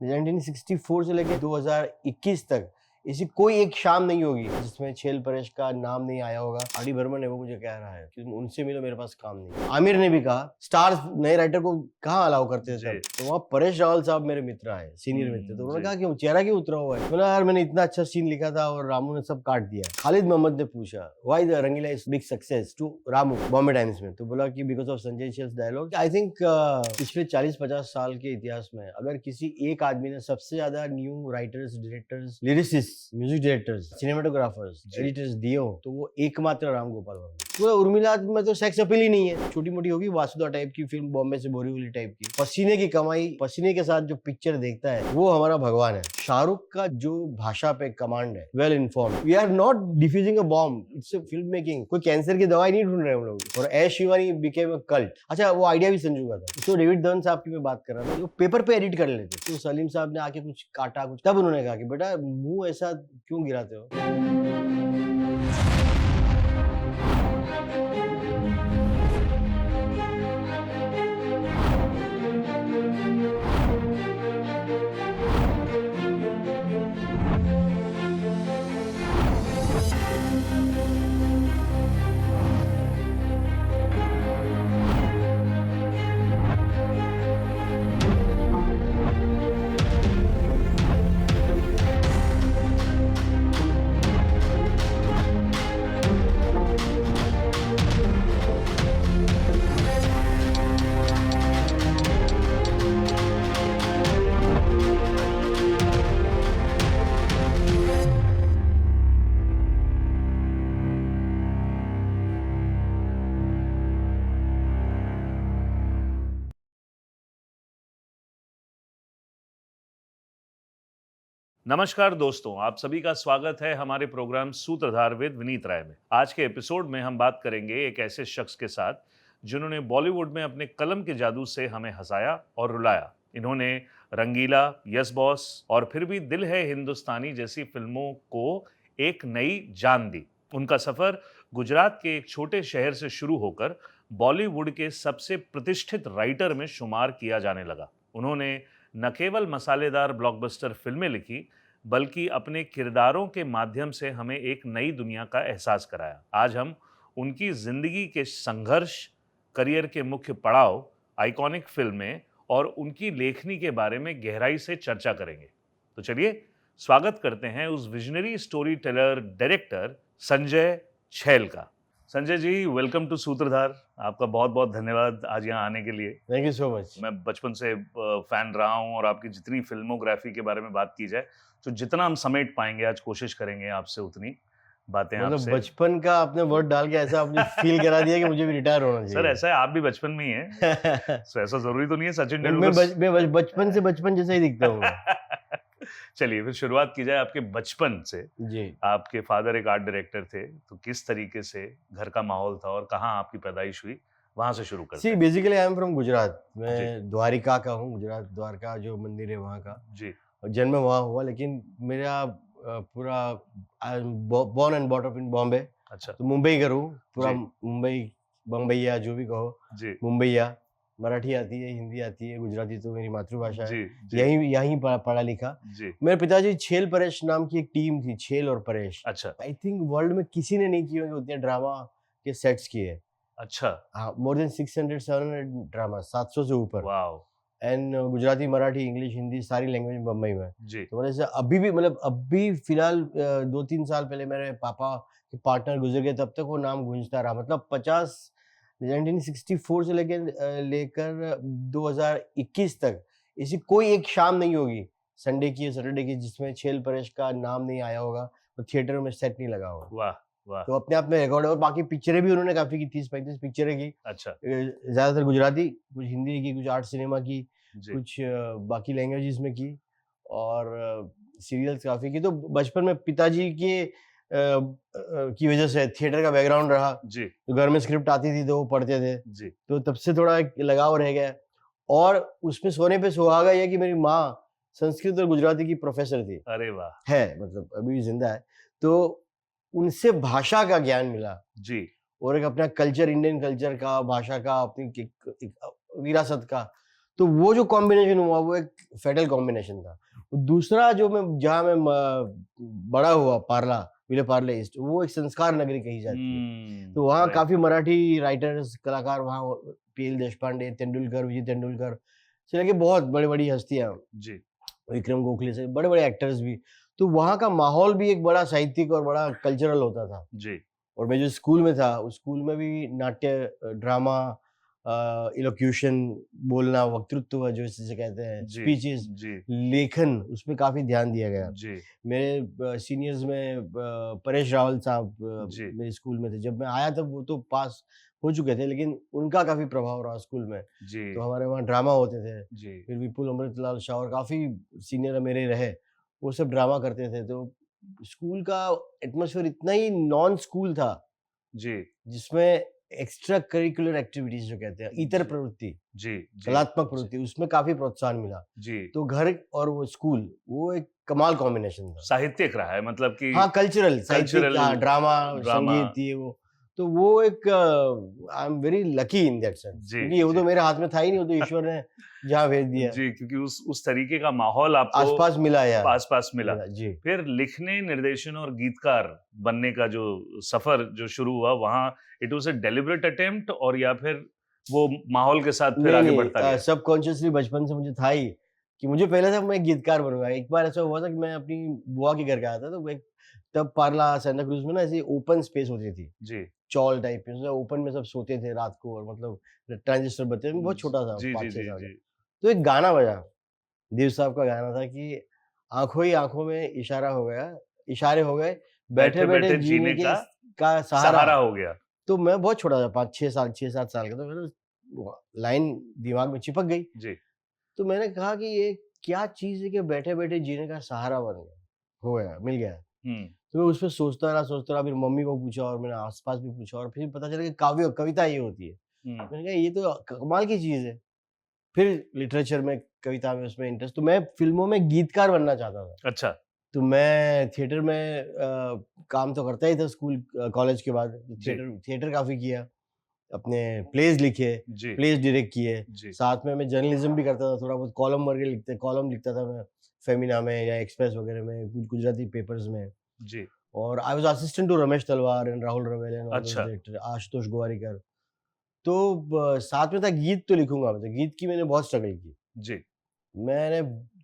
1964 से लेकर 2021 तक ऐसी कोई एक शाम नहीं होगी जिसमें छेल परेश का नाम नहीं आया होगा। आर.डी. बर्मन है, वो मुझे कह रहा है कि उनसे मिलो, मेरे पास काम नहीं। आमिर ने भी कहा, स्टार्स नए राइटर को कहाँ अलाउ करते हैं सब, तो वहाँ परेश रावल साहब मेरे मित्र आए, सीनियर मित्र, तो उन्होंने कहा कि चेहरा क्यों उतरा हुआ है। बोला यार मैंने इतना अच्छा सीन लिखा था और रामू ने सब काट दिया। खालिद मोहम्मद ने पूछा why the Rangeela is big success to Ramu Bombay Times में, तो बोला कि because of Sanjay Shail's dialogue. I think पिछले 40-50 साल के इतिहास में अगर किसी एक आदमी ने सबसे ज्यादा new writers, directors, lyricist, music directors, cinematographers, editors दिए हो तो वो एकमात्र राम गोपाल वर्मा। पूरा उर्मिला में तो सेक्स अपील ही नहीं है, छोटी मोटी होगी वासुदा टाइप की फिल्म, बॉम्बे से बोरीवली टाइप की, पसीने की कमाई, पसीने के साथ जो पिक्चर देखता है वो हमारा भगवान है। शाहरुख का जो भाषा पे कमांड है, well informed, we are not defusing a bomb, it's a film making. कोई कैंसर की दवाई नहीं ढूंढ रहे हम लोग। और ऐश शिवानी बिकेम अ कल्ट। अच्छा, वो आइडिया भी संजू का था। तो डेविड धवन साहब की मैं बात कर रहा था, जो पेपर पे एडिट कर लेते, तो सलीम साहब ने आके कुछ काटा कुछ, तब उन्होंने कहा कि बेटा मुंह ऐसा क्यों गिराते हो। नमस्कार दोस्तों, आप सभी का स्वागत है हमारे प्रोग्राम सूत्रधार विद विनीत राय में। आज के एपिसोड में हम बात करेंगे एक ऐसे शख्स के साथ जिन्होंने बॉलीवुड में अपने कलम के जादू से हमें हंसाया और रुलाया। इन्होंने रंगीला, यस बॉस और फिर भी दिल है हिंदुस्तानी जैसी फिल्मों को एक नई जान दी। उनका सफर गुजरात के एक छोटे शहर से शुरू होकर बॉलीवुड के सबसे प्रतिष्ठित राइटर में शुमार किया जाने लगा। उन्होंने न केवल मसालेदार ब्लॉकबस्टर फिल्में लिखी, बल्कि अपने किरदारों के माध्यम से हमें एक नई दुनिया का एहसास कराया। आज हम उनकी जिंदगी के संघर्ष, करियर के मुख्य पड़ाव, आइकॉनिक फिल्में और उनकी लेखनी के बारे में गहराई से चर्चा करेंगे। तो चलिए स्वागत करते हैं उस visionary story teller, director Sanjay छैल का। संजय जी, वेलकम टू सूत्रधार। आपका बहुत बहुत धन्यवाद आज यहाँ आने के लिए। Thank you so much. मैं बचपन से फैन रहा हूँ और आपकी जितनी फिल्मोग्राफी के बारे में बात की जाए तो जितना हम समेट पाएंगे आज कोशिश करेंगे आपसे उतनी बातें मतलब आपसे। बचपन का आपने वर्ड डाल के ऐसा आपने फील करा दिया कि मुझे भी रिटायर होना चाहिए। सर ऐसा है, आप भी बचपन में ही हैं। तो ऐसा जरूरी तो नहीं है सचिन तेंदुलकर। मैं बचपन से बचपन जैसा ही दिखता हूँ। चलिए फिर शुरुआत की जाए आपके बचपन से। जी। आपके फादर एक आर्ट डायरेक्टर थे, तो किस तरीके से घर का माहौल था और कहाँ आपकी पैदाइश हुई, वहां से शुरू करते सी हैं। Basically I am from Gujarat. जी। मैं द्वारिका का हूँ, गुजरात द्वारका जो मंदिर है वहाँ का। जी। और जन्म वहाँ हुआ, लेकिन मेरा पूरा born and bought up in Bombay. अच्छा। तो मुंबई का हूँ पूरा, जी। मुंबई, बम्बैया जो भी कहो, जी। मुंबईया। मराठी आती है, हिंदी आती है, गुजराती तो मेरी मातृभाषा है। जी। जी। यहीं पढ़ा लिखा। जी। मेरे पिताजी छेल परेश नाम की एक टीम थी, छेल और परेश। अच्छा। आई थिंक वर्ल्ड में किसी ने नहीं किए होंगे उतने ड्रामा के सेट्स किए। अच्छा। हाँ, मोर देन 600-700 ड्रामा, 700 से ऊपर। Wow. And Gujarati, Marathi, English, Hindi सारी लैंग्वेज बम्बई में। जी। तो मतलब अभी भी, मतलब अभी फिलहाल 2-3 साल पहले मेरे पापा के पार्टनर गुजर गए, तब तक वो नाम गूंजता रहा। मतलब 1964 से लेकर 2021 तक ऐसी कोई एक शाम नहीं होगी संडे की या सैटरडे की जिसमें छेल परेश का नाम नहीं आया होगा और थिएटर में सेट नहीं लगा होगा। वाह वाह। तो अपने आप में रिकॉर्ड है। और बाकी पिक्चरें भी उन्होंने काफी की, 30-35 पिक्चरें की। अच्छा। ज्यादातर गुजराती, कुछ हिंदी की, कुछ आर्ट सिनेमा की, जी। कुछ बाकी लैंग्वेजेस में की, और सीरियल्स काफी की। तो बचपन में पिताजी के की वजह से थिएटर का बैकग्राउंड रहा। जी। तो घर में स्क्रिप्ट आती थी तो वो पढ़ते थे, जी। तो तब से थोड़ा एक लगाव रह गया। और उसमें सोने पे सुहागा यह कि मेरी माँ संस्कृत और गुजराती की प्रोफेसर थी। अरे वाह। है, मतलब अभी भी जिंदा है। तो उनसे भाषा का ज्ञान मिला जी। और एक अपना कल्चर, इंडियन कल्चर का, भाषा का, अपनी एक विरासत का। तो वो जो कॉम्बिनेशन हुआ वो एक फेटल कॉम्बिनेशन था। दूसरा जो मैं जहाँ मैं बड़ा हुआ पार्ला, विले पार्ले ईस्ट, वो एक संस्कार नगरी कही जाती है। तो वहाँ काफी मराठी राइटर्स कलाकार वहाँ, पीएल देशपांडे, तेंदुलकर, विजय तेंदुलकर से लेके बहुत बड़ी बड़ी हस्तियां जी, विक्रम गोखले से बड़े बड़े एक्टर्स भी। तो वहाँ का माहौल भी एक बड़ा साहित्यिक और बड़ा कल्चरल होता था। जी, और मैं जो स्कूल में था उस स्कूल में भी नाट्य, ड्रामा, इलोक्यूशन, बोलना, वक्तृत्व जो जिसे कहते हैं, जी, स्पीचेस, जी, लेखन, उस पे काफी ध्यान दिया गया। जी, मेरे सीनियर्स में परेश रावल साहब जी, मेरे स्कूल में थे। जब मैं आया तब वो तो पास हो चुके थे, लेकिन उनका काफी प्रभाव रहा स्कूल में। जी, तो हमारे वहाँ ड्रामा होते थे। जी, फिर विपुल अमृतलाल शाह और काफी सीनियर मेरे रहे, वो सब ड्रामा करते थे। तो स्कूल का एटमॉस्फेयर इतना ही नॉन स्कूल था, जी, जिसमें एक्स्ट्रा करिकुलर एक्टिविटीज जो कहते हैं, इतर जी, प्रवृत्ति, जी, कलात्मक जी, प्रवृत्ति, उसमें काफी प्रोत्साहन मिला। जी, तो घर और वो स्कूल, वो एक कमाल कॉम्बिनेशन था। साहित्यिक रहा है मतलब कि हाँ, कल्चरल, साहित्यिक, कल्चरल हाँ, ड्रामा, ड्रामा। संगीत, ये वो। तो वो एक I am very lucky in that sense, जी, क्योंकि वो जी। तो मेरे हाथ में था ही नहीं, वो तो ईश्वर ने जहाँ भेज दिया, जी, क्योंकि उस तरीके का माहौल आपको आसपास मिला यार, आस-पास मिला। जी। फिर लिखने, निर्देशन और गीतकार बनने का जो सफर जो शुरू हुआ, वहाँ it was a deliberate attempt और या फिर वो माहौल के साथ फिर नहीं, आगे नहीं, बढ़ता गया? सबकॉन्शियसली बचपन से मुझे था ही कि मुझे पहले था मैं गीतकार बनूँगा। एक बार ऐसा हुआ था कि मैं अपनी बुआ के घर गया था, तो एक तब पार्ला सेंटा क्रूज़ में ना ऐसी ओपन स्पेस होती थी, जी। चॉल टाइप की, उसमें ओपन में सब सोते थे रात को, और मतलब ट्रांजिस्टर बजते थे, मैं बहुत छोटा था, जी, जी, 5-6 जी, साल का। जी। तो एक गाना बजा, देव साहब का गाना था कि आँखों ही आँखों में इशारा हो गया, इशारे हो गए, बैठे-बैठे बैठे-बैठे जीने जीने के का का सहारा। सहारा हो गया। तो मैं बहुत छोटा था, 5-6 साल, 6-7 साल का, तो मेरे वो लाइन दिमाग में चिपक गई। जी। तो मैंने कहा कि ये क्या चीज़ है कि बैठे-बैठे जीने का सहारा बन गया, हो गया, मिल गया। हुँ, तो मैं उसपे सोचता रहा, फिर मम्मी को पूछा और मैंने आस-पास भी पूछा, और फिर पता चला कि काव्य कविता ये होती है। हुँ। मैंने कहा ये तो कमाल की चीज़ है। फिर लिटरेचर में, कविता में, उसमें इंटरेस्ट, तो मैं फ़िल्मों में गीतकार बनना चाहता था। अच्छा। तो मैं थिएटर में काम तो करता ही था स्कूल कॉलेज के बाद। जी, थिएटर थिएटर काफ़ी किया, अपने प्लेज़ लिखे, जी, प्लेज़ डायरेक्ट किए। जी, साथ में मैं जर्नलिज़्म भी करता था, थोड़ा बहुत कॉलम लिखता था मैं, फेमिना में या एक्सप्रेस वगैरह में, कुछ गुजराती पेपर्स में। जी। और I was assistant to Ramesh Talwar and Rahul Rawail and all those अच्छा। डायरेक्टर, आशुतोष गोवारिकर। तो ब साथ में था गीत तो लिखूँगा मैं, तो गीत की मैंने बहुत स्ट्रगल की। जी। मैंने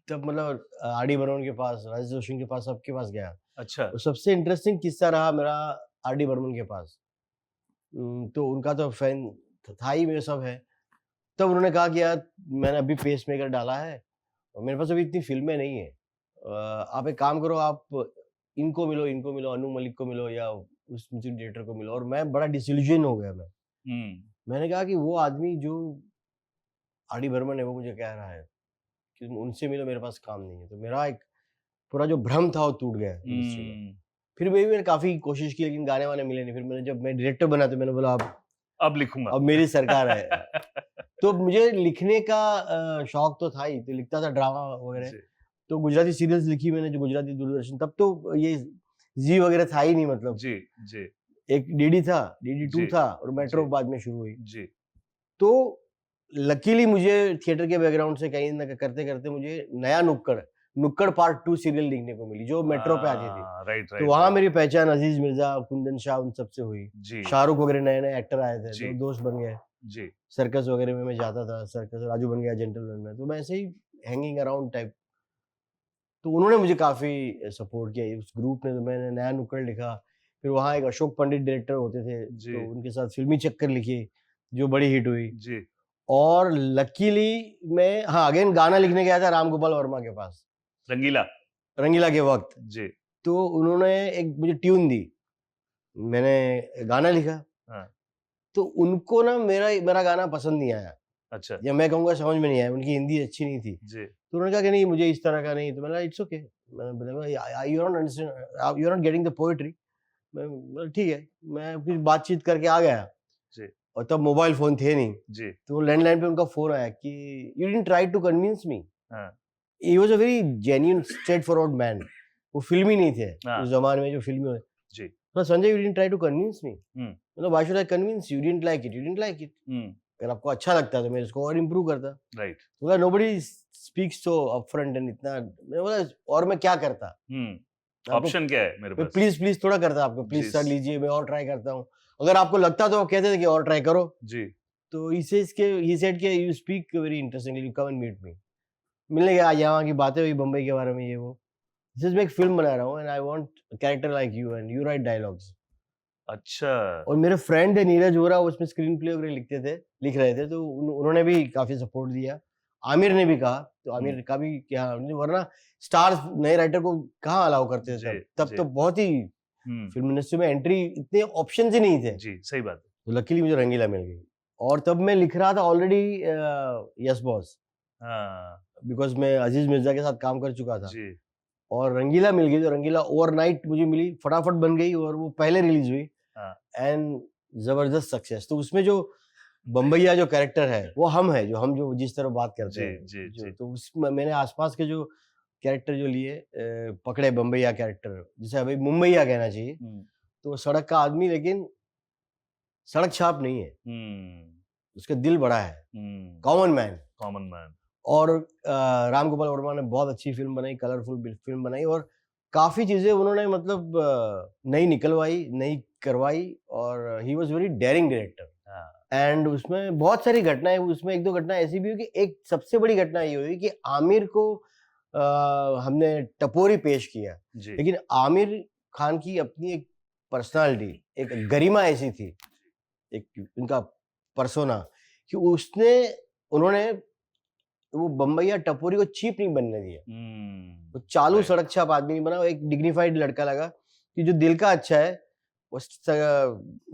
तब मतलब आर डी बर्मन के पास, राजेश जोशी के पास, सबके पास गया। अच्छा। और सबसे इंटरेस्टिंग किस्सा रहा मेरा आर डी बर्मन के पास। तो उनका तो फैन था ही, मेरा सब है। तब उन्होंने कहा कि यार मैंने अभी पेसमेकर डाला है और मेरे पास अभी इतनी फ़िल्में नहीं है। आप एक काम करो, आप इनको मिलो, अनु मलिक को मिलो या उस म्यूज़िक डायरेक्टर को मिलो। और मैं बड़ा डिsillusion हो गया मैं। हुँ, मैंने कहा कि वो आदमी जो आर डी बर्मन है वो मुझे कह रहा है कि उनसे मिलो, मेरे पास काम नहीं है। तो मेरा एक पूरा जो भ्रम था वो टूट गया इंडस्ट्री का। हुँ। फिर भी मैंने काफ़ी कोशिश की, लेकिन गाने-वाने मिले नहीं। फिर जब मैं डायरेक्टर बना तो मैंने बोला अब लिखूँगा। अब मेरी सरकार है। तो मुझे लिखने का शौक तो था ही, तो लिखता था ड्रामा वगैरह। जी, तो गुजराती सीरियल्स लिखी मैंने, जो गुजराती दूरदर्शन, तब तो ये ज़ी वगैरह था ही नहीं, मतलब जी, जी, एक डीडी था, डीडी 2 जी, था और मेट्रो जी, बाद में शुरू हुई। जी। तो लकीली मुझे थिएटर के बैकग्राउंड से कहीं न करते-करते मुझे नया नुक्कड़ पार्ट 2 सीरियल देखने को मिली, जो मेट्रो पे आती थी। राइट, तो राइट, वहाँ राइट। मेरी पहचान अज़ीज़ मिर्ज़ा, कुंदन शाह, उन सबसे हुई। जी, शाहरुख वगैरह नए-नए एक्टर आए थे, जी, तो दोस्त बन गए। जी, सर्कस वगैरह में मैं जाता था, सर्कस राजू बन गया जेंटलमैन में, तो मैं ऐसे ही हैंगिंग अराउंड टाइप। तो उन्होंने मुझे काफ़ी सपोर्ट किया उस ग्रुप ने। तो मैंने नया नुक्कड़ लिखा, फिर वहाँ एक अशोक पंडित डायरेक्टर होते थे, जी, तो उनके साथ फ़िल्मी चक्कर लिखी, जो बड़ी हिट हुई। जी। और लकीली मैं, हाँ, अगेन गाना लिखने गया था राम गोपाल वर्मा के पास, रंगीला। रंगीला के वक़्त। जी, तो उन्होंने एक मुझे ट्यून दी, मैंने गाना लिखा, हाँ, तो उनको ना मेरा गाना पसंद नहीं आया, अच्छा। या मैं कहूँगा समझ में नहीं आया, उनकी हिंदी अच्छी नहीं थी। जी, तो उन्होंने कहा कि नहीं, मुझे इस तरह का नहीं। तो मैंने कहा इट्स ओके, मैंने बोला you don't understand, you are not getting the poetry. मैं बोला ठीक है, मैं फिर बातचीत करके आ गया। जी, और तब मोबाइल फ़ोन थे नहीं, जी, तो लैंडलाइन पे उनका फ़ोन आया कि you didn't try to convince me. हाँ, he was a very genuine straight forward man. वो फ़िल्मी नहीं थे, हाँ, उस ज़माने में जो फ़िल्मी हुए। जी, तो Sanjay, you didn't try to convince me. हुँ, मतलब why should I convince you? You didn't like it, you didn't like it. हुँ, अगर आपको अच्छा लगता है तो मैं इसको और इम्प्रूव करता। राइट। बोला nobody speaks so upfront and इतना, मैं बोला और मैं क्या करता आपको, ऑप्शन क्या है मेरे मैं पास? प्लीज प्लीज थोड़ा करता आपको, जी। प्लीज सर लीजिए मैं और ट्राई करता हूँ। अगर आपको लगता तो वो कहते थे कि और ट्राई करो। जी। तो he said कि you speak very interestingly, you come and meet me। मिलने गया, यहाँ की बातें हुई बम्बई के बारे में, ये वो। This मैं एक फिल्म बना रहा हूँ and I want a character like you and you write dialogues। अच्छा। और मेरे फ्रेंड है नीरज वोरा, उसमें स्क्रीन प्ले वगैरह लिख रहे थे, तो उन्होंने भी काफी सपोर्ट दिया। आमिर ने भी कहा, तो आमिर का भी क्या, वरना स्टार्स नए राइटर को कहाँ अलाउ करते थे तब जी। तो बहुत ही फिल्म इंडस्ट्री में एंट्री इतने ऑप्शन ही नहीं थे। जी, सही बात है। तो लकीली मुझे रंगीला मिल गई, और तब मैं लिख रहा था ऑलरेडी यस बॉस, हाँ। बिकॉज मैं अजीज मिर्जा के साथ काम कर चुका था। जी। और रंगीला मिल गई, तो रंगीला ओवरनाइट मुझे मिली, फटाफट बन गई, और वो पहले रिलीज हुई हाँ। एंड जबरदस्त सक्सेस। तो उसमें जो बम्बैया जो कैरेक्टर है वो हम है, जो जिस तरह बात करते हैं जी। तो उसमें मैंने आसपास के जो कैरेक्टर जो लिए पकड़े बम्बैया कैरेक्टर, जिसे अभी मुंबईया कहना चाहिए। तो वो सड़क का आदमी, लेकिन सड़क छाप नहीं है, उसका दिल बड़ा है, कॉमन मैन। और राम गोपाल वर्मा ने बहुत अच्छी फिल्म बनाई, कलरफुल फिल्म बनाई, और काफी चीजें उन्होंने मतलब नई निकलवाई, नई करवाई, और he was very dairying director. And उसमें बहुत सारी घटनाएं, उसमें एक दो घटना ऐसी भी हुई कि एक सबसे बड़ी घटना ये हुई कि आमिर को हमने टपोरी पेश किया, लेकिन आमिर खान की अपनी एक पर्सनालिटी, एक गरिमा ऐसी थी, एक उनका पर्सोना, कि उन्होंने वो बम्बैया टपोरी को चीप नहीं बनने दिया। वो चालू सड़क छाप आदमी नहीं बना, वो एक डिग्निफाइड लड़का लगा कि जो दिल का अच्छा है, वो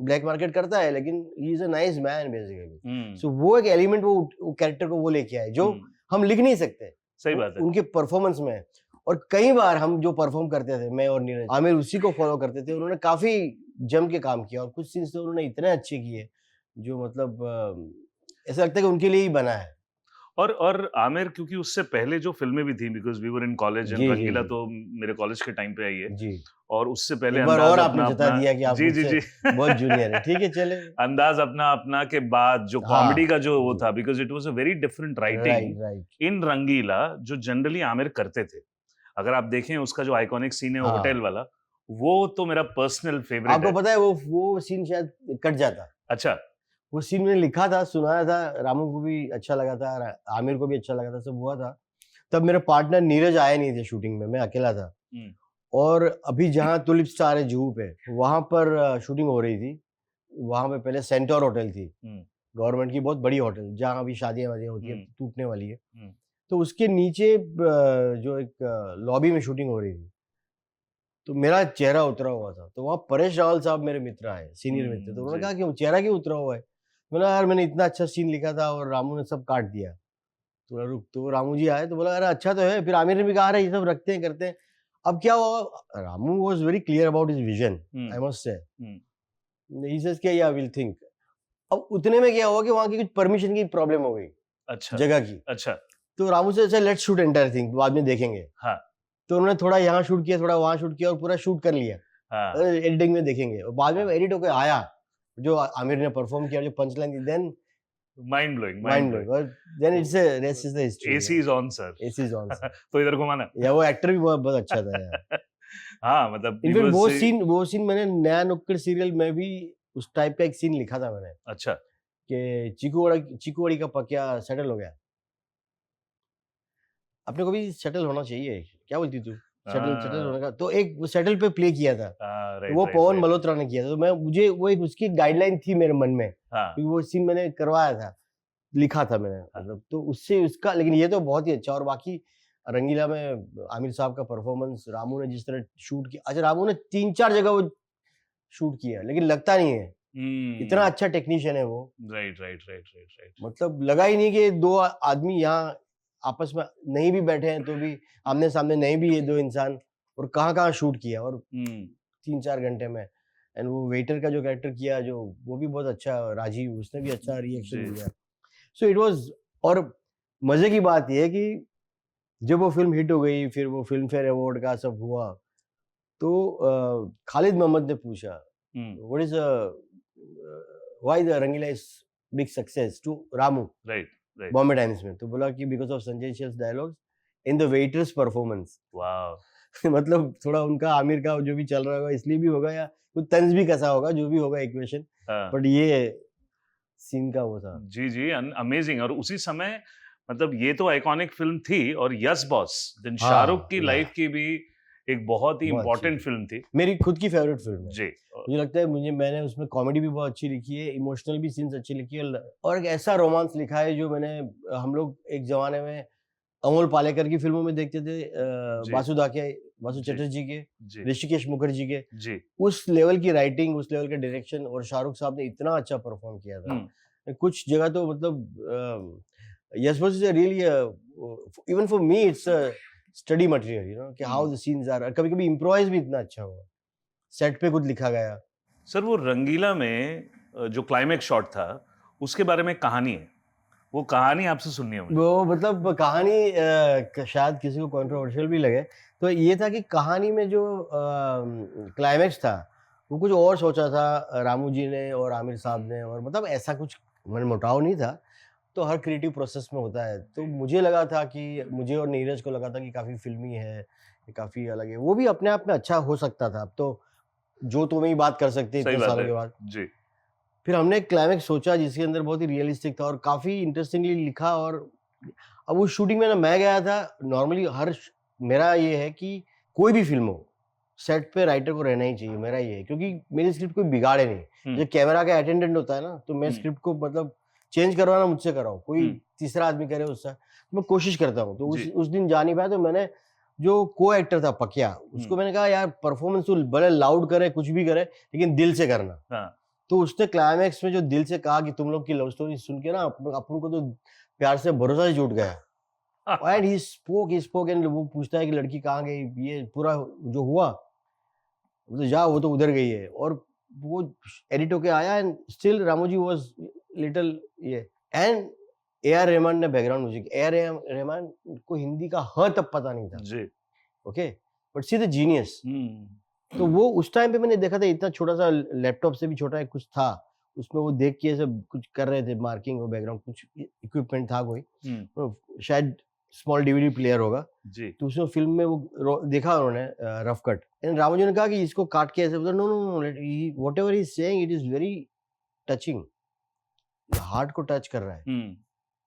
ब्लैक मार्केट करता है, लेकिन he is a nice man basically. So वो एक एलिमेंट वो कैरेक्टर को वो लेके आए जो हम लिख नहीं सकते। सही बात है। उनके परफॉर्मेंस में। और कई बार हम जो परफॉर्म करते थे, मैं और नीरज, आमिर उसी को फॉलो करते थे। उन्होंने काफी जम के काम किया, और कुछ सीन्स तो उन्होंने इतने अच्छे किए जो मतलब ऐसा लगता है कि उनके लिए ही बना है। और आमिर, क्योंकि उससे पहले जो फिल्में भी थी, because we were in college, and Rangeela तो मेरे कॉलेज के टाइम पे आई है जी। और उससे पहले एक बार अंदाज और अपना आपने जता अपना दिया कि आप मुझसे बहुत जूनियर है। ठीक है, चले। अंदाज अपना अपना के बाद जो कॉमेडी का जो वो था, because it was a very different writing right. In Rangeela, जो जनरली आमिर करते थे। अगर आप देखें उसका जो आइकॉनिक सीन है होटल वाला, वो तो मेरा पर्सनल फेवरेट है। आपको पता है वो सीन शायद कट जाता। अच्छा। वो सीन मैंने लिखा था, सुनाया था, रामू को भी अच्छा लगा था, आमिर को भी अच्छा लगा था, सब हुआ था। तब मेरे पार्टनर नीरज आए नहीं थे शूटिंग में, मैं अकेला था। और अभी जहाँ टुलिप स्टार है जुहू पे, वहां पर शूटिंग हो रही थी। वहां पे पहले सेंटोर होटल थी, गवर्नमेंट की बहुत बड़ी होटल, जहाँ अभी शादियां वादियां होती है, टूटने वाली है। तो उसके नीचे जो एक लॉबी में शूटिंग हो रही थी, तो मेरा चेहरा उतरा हुआ था। तो वहाँ परेश रावल साहब मेरे मित्र आए, सीनियर मित्र। तो उन्होंने कहा कि चेहरा क्यों उतरा हुआ है? बोला यार मैंने इतना अच्छा सीन लिखा था और रामू ने सब काट दिया। तो रुक, तो रामू जी आए तो बोला अरे अच्छा तो है। फिर आमिर ने भी कहा अरे ये सब रखते हैं, करते हैं। अब क्या हुआ, Ramu was very clear about his vision, I must से। ही सेज कि या विल थिंक। अब उतने में क्या हुआ कि वहाँ की कुछ परमिशन की प्रॉब्लम हो गई, अच्छा, जगह की। अच्छा। तो रामू से अच्छा लेट्स शूट एंटायर थिंग, बाद में देखेंगे। हाँ। तो उन्होंने थोड़ा यहाँ शूट किया, थोड़ा वहाँ शूट किया, और पूरा शूट कर लिया। हाँ। एडिटिंग में देखेंगे। और बाद में एडिट होकर आया, जो आमिर ने परफॉर्म किया, जो पंचलाइन थी, देन माइंड ब्लोइंग। और then it's a rest is the history. AC is on sir. AC is on sir. तो इधर घुमाना। या वो एक्टर भी बहुत अच्छा था यार। हाँ, मतलब इनफैक्ट वो सीन मैंने नया नुक्कड़ सीरियल में भी उस टाइप का एक सीन लिखा था मैंने। अच्छा। कि चीकूवाड़ी का पकिया सेटल हो गया। अपने को भी सेटल होना चाहिए, क्या बोलती तू? सेटल होने का तो एक वो सेटल पे प्ले किया था। तो वो पवन मल्होत्रा ने किया था। तो मुझे वो एक उसकी गाइडलाइन थी मेरे मन में, क्योंकि वो सीन मैंने करवाया था, लिखा था मैंने, मतलब तो उससे उसका। लेकिन ये तो बहुत ही अच्छा। और बाकी रंगीला में आमिर साहब का परफॉर्मेंस, रामू ने जिस तरह शूट किया। अच्छा, रामू ने 3-4 जगह वो शूट किया, लेकिन लगता नहीं है, इतना अच्छा टेक्नीशियन है वो। राइट। मतलब लगा ही नहीं कि दो आदमी यहाँ आपस में नहीं भी बैठे हैं तो भी आमने सामने नहीं भी, ये दो इंसान, और कहाँ शूट किया, और 3-4 घंटे में। एंड वो वेटर का जो कैरेक्टर किया, जो वो भी बहुत अच्छा, राजीव, उसने भी अच्छा रिएक्शन दिया। So it was. और मजे की बात ये है कि जब वो फिल्म हिट हो गई, फिर वो फिल्म फेयर अवार्ड का सब हुआ, तो खालिद मोहम्मद ने पूछा what is why the Rangeela is big success to Ramu right right Bombay Times में, तो बोला कि because of Sanjay Shail's dialogues in the waiters performance. वाह मतलब थोड़ा उनका आमिर का जो भी चल रहा होगा इसलिए भी होगा, या कुछ तंज भी कसा होगा, जो भी होगा इक्वेशन, बट ये सीन का वो था। जी जी अमेजिंग। और उसी समय मतलब ये तो आइकॉनिक फिल्म थी, और यस बॉस देन हाँ, शाहरुख की yeah. लाइफ की भी एक बहुत ही बहुत अच्छी इम्पोर्टेंट थी। फिल्म थी मेरी खुद की फेवरेट फिल्म है। जी। मुझे लगता है मैंने उसमें कॉमेडी भी बहुत अच्छी लिखी है, इमोशनल भी सीन्स अच्छी लिखी है, और एक ऐसा रोमांस लिखा है जो हम लोग एक जमाने में अमोल पालेकर की फिल्मों में देखते थे, जी। वासु जी। चटर्जी के, जी ऋषिकेश मुखर्जी के, जी उस लेवल की राइटिंग, उस लेवल का डायरेक्शन, और शाहरुख साहब ने इतना अच्छा परफॉर्म किया था। कुछ जगह तो मतलब yes boss is really, even for me it's study material, you know, कि हाउ द सीन्स आर। कभी कभी इम्प्रोवाइज भी इतना अच्छा हुआ, सेट पे कुछ लिखा गया। सर वो रंगीला में जो क्लाइमेक्स शॉट था उसके बारे में कहानी है, वो कहानी आपसे सुननी है मुझे। वो मतलब कहानी शायद किसी को कंट्रोवर्शियल भी लगे, तो ये था कि कहानी में जो क्लाइमेक्स था वो कुछ और सोचा था रामू जी ने और आमिर साहब ने, और मतलब ऐसा कुछ मनमुटाव नहीं था, तो हर क्रिएटिव प्रोसेस में होता है। तो मुझे लगा था कि मुझे और नीरज को लगा था कि काफ़ी फिल्मी है, ये काफ़ी अलग है, वो भी अपने आप में अच्छा हो सकता था। अब तो जो तुम्हें ही बात कर सकते हैं सही इतने बात सालों है के बाद। जी। फिर हमने एक क्लाइमेक्स सोचा जिसके अंदर बहुत ही रियलिस्टिक था और काफ़ी इंटरेस्टिंगली लिखा, और अब उस शूटिंग में ना मैं गया था। नॉर्मली मेरा ये है कि कोई भी फिल्म हो, सेट पे राइटर को रहना ही चाहिए, मेरा ये है, क्योंकि मेरी स्क्रिप्ट कोई बिगाड़े नहीं। जो कैमरा का अटेंडेंट होता है ना, तो मैं स्क्रिप्ट को मतलब चेंज करवाना मुझसे कराओ, कोई तीसरा आदमी करे उससे, तो मैं कोशिश करता हूँ। तो उस दिन जा नहीं पाया, तो मैंने जो को एक्टर था पकिया, उसको मैंने कहा यार परफॉर्मेंस तू भले लाउड करे, कुछ भी करे, लेकिन दिल से करना। तो उसने क्लाइमैक्स में जो दिल से कहा कि तुम लोग की लव स्टोरी सुन के ना अपन को तो प्यार से भरोसा ही जुट गया। एंड ही स्पोक एंड वो पूछता है कि लड़की कहाँ गई, ये पूरा जो हुआ, तो जा वो तो उधर गई है, और वो एडिट होके आया, and still Ramoji was little ये। एंड ए आर रहमान ने background music, A R Rahman को हिंदी का ह तब पता नहीं था जी। Okay, but see the genius. तो वो उस टाइम पे मैंने देखा था, इतना छोटा सा लैपटॉप से भी छोटा एक कुछ था, उसमें वो देख के ऐसे कुछ कर रहे थे, मार्किंग और बैकग्राउंड कुछ इक्विपमेंट था कोई, तो शायद स्मॉल डीवीडी प्लेयर होगा जी। तो उसमें फिल्म में वो देखा उन्होंने रफ कट, एंड रामोजी ने कहा कि इसको काट के ऐसे, no no no, whatever he is saying it is very touching, heart को टच कर रहा है।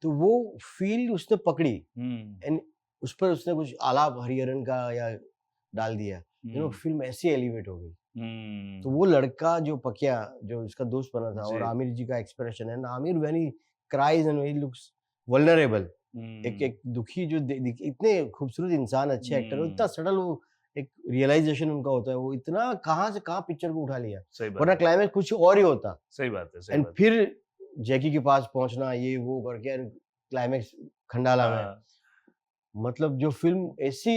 तो वो फील उसने पकड़ी, एंड उस पर उसने कुछ आलाप हरिहरन का या डाल दिया, यू नो, फिल्म ऐसी एलिवेट हो गई। तो वो लड़का जो पकिया, जो इसका दोस्त बना था, और आमिर जी का एक्सप्रेशन है ना, Aamir when he cries and he looks vulnerable, एक दुखी जो इतने खूबसूरत इंसान, अच्छे एक्टर, इतना सडल वो एक रियलाइजेशन उनका होता है, वो इतना कहाँ से कहाँ पिक्चर को उठा लिया, वरना क्लाइमैक्स कुछ और ही होता। सही बात है। एंड फिर जैकी के पास पहुंचना, ये वो करके क्लाइमैक्स खंडाला में, मतलब जो फिल्म ऐसी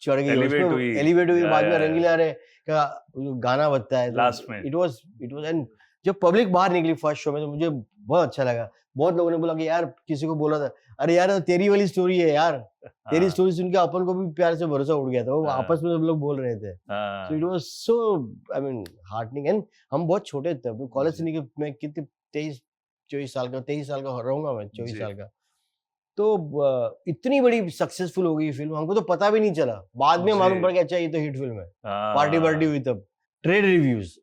चढ़ गई, एलिवेट हुई, बाद में रंगीला रे का गाना बजता है लास्ट में, इट वाज एंड जब पब्लिक बाहर निकली फर्स्ट शो में, तो मुझे बहुत अच्छा लगा। बहुत लोगों ने बोला कि यार, किसी को बोला था, अरे यार तेरी वाली स्टोरी है यार, तेरी स्टोरी सुन के अपन को भी प्यार से भरोसा उड़ गया था। वो आपस में सब लोग बोल रहे थे, so it was so I mean heartening. And हम बहुत छोटे थे, कॉलेज से निकल, मैं कितने 23 साल का रहूंगा मैं, 24 साल का। तो इतनी बड़ी सक्सेसफुल हो गई फिल्म, हमको तो पता भी नहीं चला, बाद में मालूम पड़ गया अच्छा ये तो हिट फिल्म है। पार्टी हुई तब, ट्रेड रिव्यूज,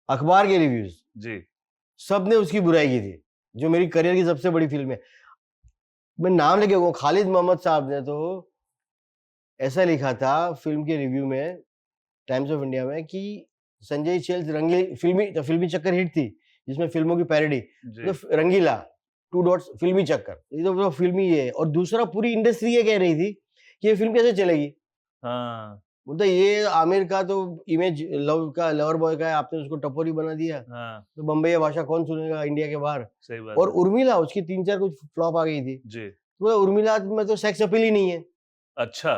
अखबार के रिव्यूज जी, सबने उसकी बुराई की थी, जो मेरी करियर की सबसे बड़ी फिल्म है। मैं नाम लेके कहूँ, खालिद मोहम्मद साहब ने तो ऐसा लिखा था फिल्म के रिव्यू में टाइम्स ऑफ इंडिया में कि संजय शेल्स रंगीली फिल्मी चक्कर हिट थी, जिसमें फिल्मों की पैरोडी, तो रंगीला 2 डॉट्स फिल्मी चक्कर, ये तो फिल्मी है। और दूसरा, पूरी इंडस्ट्री ये कह रही थी कि ये फिल्म कैसे चलेगी, मतलब ये आमिर का तो इमेज लवर बॉय का है, आपने उसको टपोरी बना दिया, तो बम्बई भाषा कौन सुनेगा इंडिया के बाहर। सही बात। और उर्मिला, उसकी 3-4 कुछ फ्लॉप आ गई थी जी, तो उर्मिला में तो सेक्स अपील ही नहीं है। अच्छा,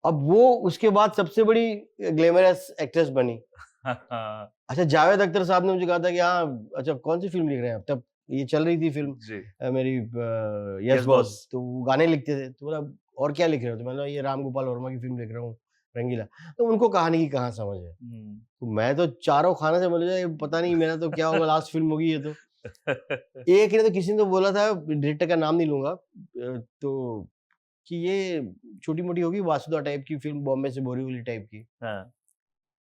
अब वो उसके बाद सबसे बड़ी ग्लैमरस एक्ट्रेस बनी। अच्छा, जावेद अख्तर साहब ने मुझे कहा था कि हाँ, अच्छा कौन सी फिल्म लिख रहे हैं आप, तब ये चल रही थी फिल्म मेरी यस बॉस, तो वो गाने लिखते थे, तो बोला और क्या लिख रहे हो, तो मैंने ये राम गोपाल वर्मा की फिल्म लिख रहा हूँ रंगीला। तो उनको कहानी की कहाँ समझ है, तो मैं तो चारों खाने से बोले, पता नहीं मेरा तो क्या होगा, लास्ट फिल्म होगी ये तो। एक ने तो किसी ने तो बोला था, डायरेक्टर का नाम नहीं लूंगा, तो कि ये छोटी मोटी होगी वासुदा टाइप की फिल्म, बॉम्बे से बोरीवली टाइप की। हाँ,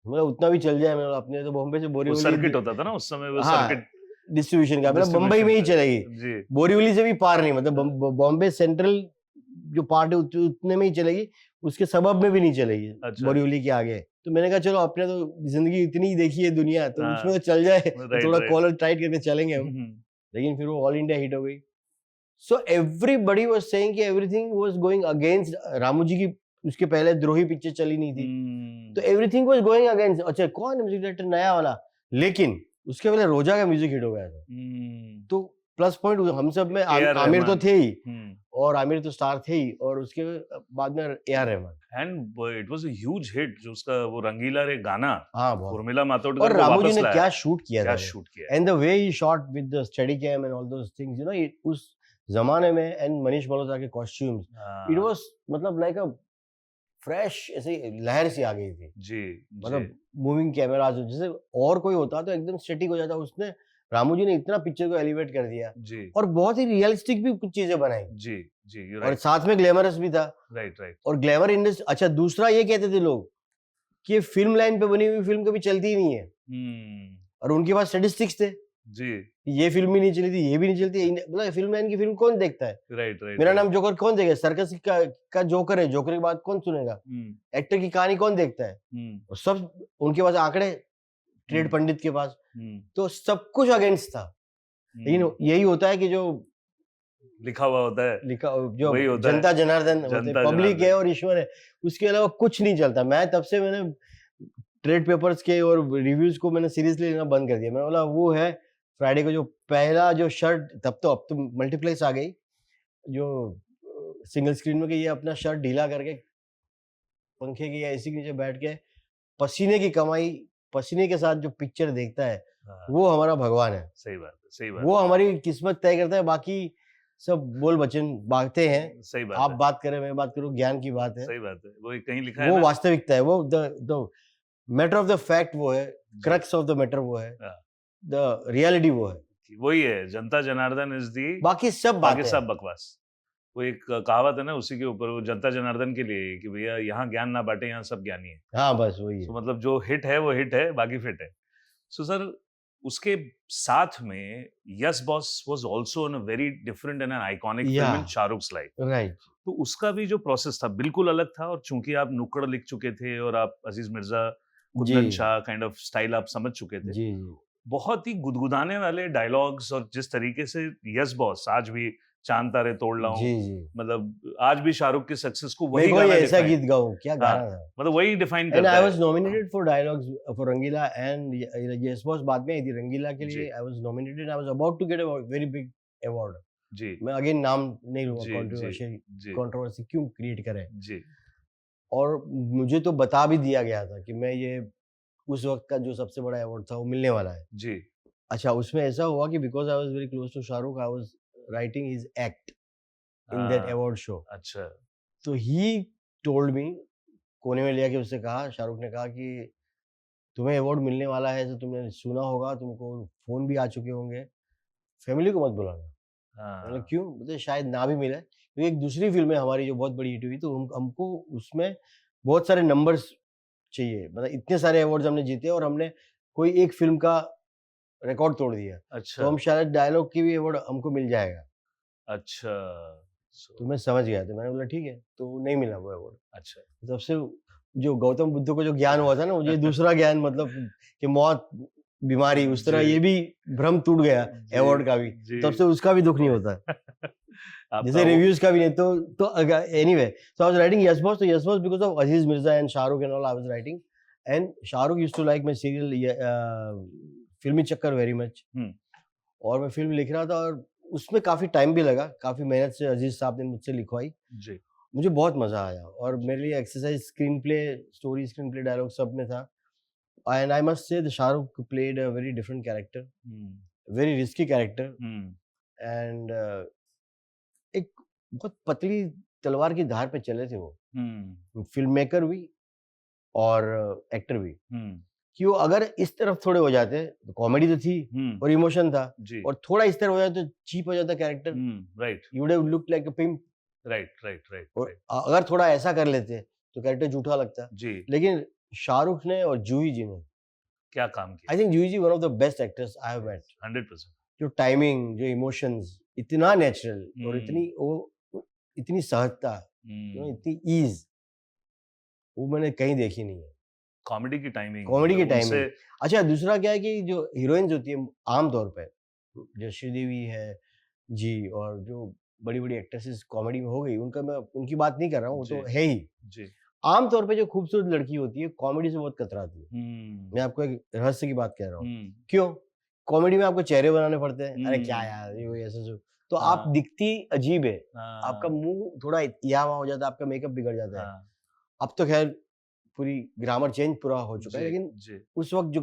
मतलब उतना भी चल जाए, मतलब अपने तो बॉम्बे से वो बोरीवली सर्किट होता था ना उस समय, वो हाँ सर्किट डिस्ट्रीब्यूशन का, मतलब बम्बई में ही डिस्ट्रीब्यूशन चलेगी, का। जी, बोरीवली से भी पार नहीं, मतलब हाँ, बॉम्बे सेंट्रल जो पार्ट है उतने में ही चलेगी, उसके सबब में भी नहीं चलेगी अच्छा, बोरीवली के आगे। तो मैंने कहा चलो अपने तो जिंदगी इतनी ही देखी है दुनिया, तो उसमें हाँ, तो चल जाए, तो राइट, थोड़ा राइट। कॉलर टाइट करके चलेंगे हम। लेकिन फिर वो ऑल इंडिया हिट हो गई। सो एवरीबडी वाज सेइंग कि everything was going against Ramu ji की। उसके पहले द्रोही पिक्चर चली नहीं थी, तो एवरीथिंग वाज गोइंग अगेंस्ट। अच्छा कौन है म्यूजिक डायरेक्टर नया वाला, लेकिन उसके पहले रोजा का म्यूजिक हिट हो गया था। तो प्लस पॉइंट हम सब में ए आर आमिर तो रहमान। थे ही, और आमिर तो स्टार थे ही, और उसके बाद में ए R Rahman. And it was a huge hit, जो उसका वो रंगीला रे गाना हाँ बहुत। उर्मिला मातोंडकर और को रामू जी वापस ने लाया। क्या शूट किया था क्या वो, शूट किया है। And the way he shot with the steady cam and all those things, you know, उस जमाने में, एंड मनीष मल्होत्रा के कॉस्ट्यूम्स, इट हाँ, वाज मतलब लाइक अ फ्रेश, ऐसे लहर सी आ गई थी। जी, जी, मतलब मूविंग कैमराज, जैसे और कोई होता तो एकदम स्टैटिक हो जाता, उसने रामू जी ने इतना पिक्चर को एलिवेट कर दिया, जी, और बहुत ही रियलिस्टिक भी कुछ चीजें बनाई, जी, जी, यू और राइट, साथ में ग्लैमरस भी था। Right, right. और ग्लैमर इंडस्ट्री, अच्छा दूसरा ये कहते थे लोग कि ये फिल्म लाइन पे बनी हुई फिल्म कभी चलती ही नहीं है, और उनके पास स्टैटिस्टिक्स थे, जी, ये फिल्म भी नहीं चली थी, ये भी नहीं चलती, मतलब फिल्म लाइन की फिल्म कौन देखता है। राइट, राइट, मेरा राइट। नाम जोकर कौन देखेगा, सर्कस का जोकर है, जोकर के बाद कौन सुनेगा, एक्टर की कहानी कौन देखता है, और सब उनके पास आंकड़े, ट्रेड पंडित के पास, तो सब कुछ अगेंस्ट था। लेकिन यही होता है कि जो लिखा हुआ होता है, लिखा, जो वही होता है। जनता जनार्दन होते, जनता पब्लिक है जनार्दन। और ईश्वर है, उसके अलावा कुछ नहीं चलता। मैं तब से मैंने ट्रेड पेपर्स के और रिव्यूज को मैंने सीरियसली लेना बंद कर दिया। मैंने बोला वो है फ्राइडे को जो पहला जो शर्ट, तब तो अब तो मल्टीप्लेक्स आ गई, जो सिंगल स्क्रीन में, कि ये अपना शर्ट ढीला करके पंखे की या एसी के नीचे बैठ के पसीने की कमाई, पसीने के साथ जो पिक्चर देखता है, हाँ, वो हमारा भगवान है। सही बात है, सही बात वो हमारी किस्मत तय करता है, बाकी सब बोल वचन बातें हैं। है, सही बात आप है, बात करें, मैं बात करूं, ज्ञान की बात है। सही बात है। वो कहीं लिखा है वो ना। वास्तविकता है, वो the matter of the fact वो है, जी, क्रक्स ऑफ द मैटर वो है, हाँ, द रियलिटी वो है, वही है, जनता जनार्दन इज दी, बाकी सब बाकी बातें सब हैं। बकवास। वो एक कहावत है ना उसी के ऊपर, वो जनता जनार्दन के लिए है कि भैया यहाँ ज्ञान ना बांटे, यहाँ सब ज्ञानी है। हाँ बस वही है। सो मतलब जो हिट है वो हिट है, बाकी फिट है। सो सर, उसके साथ में yes boss was also in a very different and an iconic या फिल्म इन शाहरुख्स लाइफ। राइट। तो उसका भी जो प्रोसेस था बिल्कुल अलग था, और चूंकि आप नुक्कड़ लिख चुके थे और आप अजीज मिर्जा, जी Kundan Shah kind of style आप समझ चुके थे, जी जी बहुत ही गुदगुदाने वाले डायलॉग्स, और जिस तरीके से यस बॉस आज भी चांद तारे तोड़ लाऊं, जी जी मतलब आज भी शाहरुख की सक्सेस को मैं वही कोई गाना ऐसा डिफाइन, गीत गाऊं, क्या हाँ, गाना था। मतलब वही डिफाइन एंड करता आई है। Was nominated for dialogues for Rangeela, and yes boss बाद में आई थी, रंगीला के जी, लिए I was nominated, I was about to get a very big award. जी, मैं अगेन नाम नहीं लूंगा, जी, जी, कंट्रोवर्शियल, जी, कंट्रोवर्सी क्यों क्रिएट करें। जी, और मुझे तो बता भी दिया गया था कि मैं ये उस वक्त का जो सबसे बड़ा अवार्ड था वो मिलने वाला है। जी, अच्छा उसमें ऐसा हुआ कि because I was very close to Shahrukh, I was writing his act in that हाँ, अवार्ड शो। अच्छा, तो ही टोल्ड मी, कोने में लिया के उससे कहा, शाहरुख ने कहा कि तुम्हें अवार्ड मिलने वाला है, तो तुमने सुना होगा, तुमको फोन भी आ चुके होंगे, फैमिली को मत बुलाना। मतलब हाँ, क्यों, मुझे शायद ना भी मिले, क्योंकि एक दूसरी फिल्म है हमारी जो बहुत बड़ी हिट हुई, तो हमको उसमें बहुत सारे नंबर्स चाहिए, मतलब इतने सारे अवार्ड्स हमने जीते और हमने कोई एक फिल्म का रिकॉर्ड तोड़ दिया, अच्छा, तो हम शायद डायलॉग की भी अवार्ड हमको मिल जाएगा। अच्छा, तो मैं समझ गया, तो मैंने बोला ठीक है, तो नहीं मिला वो अवार्ड। अच्छा, तब से जो गौतम बुद्ध को जो ज्ञान हुआ था ना, मुझे दूसरा ज्ञान, मतलब कि मौत, बीमारी, उस तरह जी, ये भी भ्रम टूट गया जी, अवार्ड का भी, जी। तब से उसका भी दुख नहीं होता। आपका जैसे वो, रिव्यूज का भी नहीं, तो anyway, so I was writing yes boss, तो yes boss because of Aziz Mirza and Shahrukh and all I was writing, and Shahrukh used to like my serial फिल्मी चक्कर वेरी मच, हम्म, और मैं फिल्म लिख रहा था, और उसमें काफी टाइम भी लगा, काफी मेहनत से अजीज साहब ने मुझसे लिखवाई। जी, मुझे बहुत मजा आया, और मेरे लिए exercise screenplay, story, screenplay, dialogue सब में था। And I must say Shahrukh played a very different character, hmm, very risky character, hmm, and एक बहुत पतली तलवार की धार पे चले थे वो, हम्म, फिल्म मेकर भी और एक्टर भी। हम्म, कि वो अगर इस तरफ थोड़े हो जाते तो कॉमेडी तो थी और इमोशन था, जी और थोड़ा इस तरफ हो जाए तो चीप हो जाता character, right you would have looked like a pimp. Right right right और अगर थोड़ा ऐसा कर लेते तो कैरेक्टर झूठा लगता। जी लेकिन शाहरुख ने और जूही जी ने, क्या काम किया I think Juhi ji one of the best actors I have met. 100% जो टाइमिंग, जो इमोशंस, इतना नेचुरल और इतनी सहजता, इतनी ईज, वो मैंने कहीं देखी नहीं है। कॉमेडी की टाइमिंग कॉमेडी की उनसे टाइमिंग। अच्छा, दूसरा क्या है कि जो हीरोइंस होती है आमतौर पे, जो श्रीदेवी है जी, और जो बड़ी बड़ी एक्ट्रेसेस कॉमेडी में हो गई, उनका मैं उनकी बात नहीं कर रहा हूँ, वो जी, तो है ही। जी आमतौर पे जो खूबसूरत लड़की होती है कॉमेडी से बहुत कतराती है। मैं आपको एक रहस्य की बात कह रहा हूँ। क्यों? कॉमेडी में आपको चेहरे बनाने पड़ते हैं, अरे क्या यार ये ऐसे जो, तो आप हाँ। दिखती अजीब है, आपका हाँ, मुंह थोड़ा यावा हो जाता है, आपका मेकअप बिगड़ जाता है। हाँ, अब तो खैर पूरी ग्रामर चेंज पूरा हो चुका है, जी, लेकिन जी, उस वक्त जो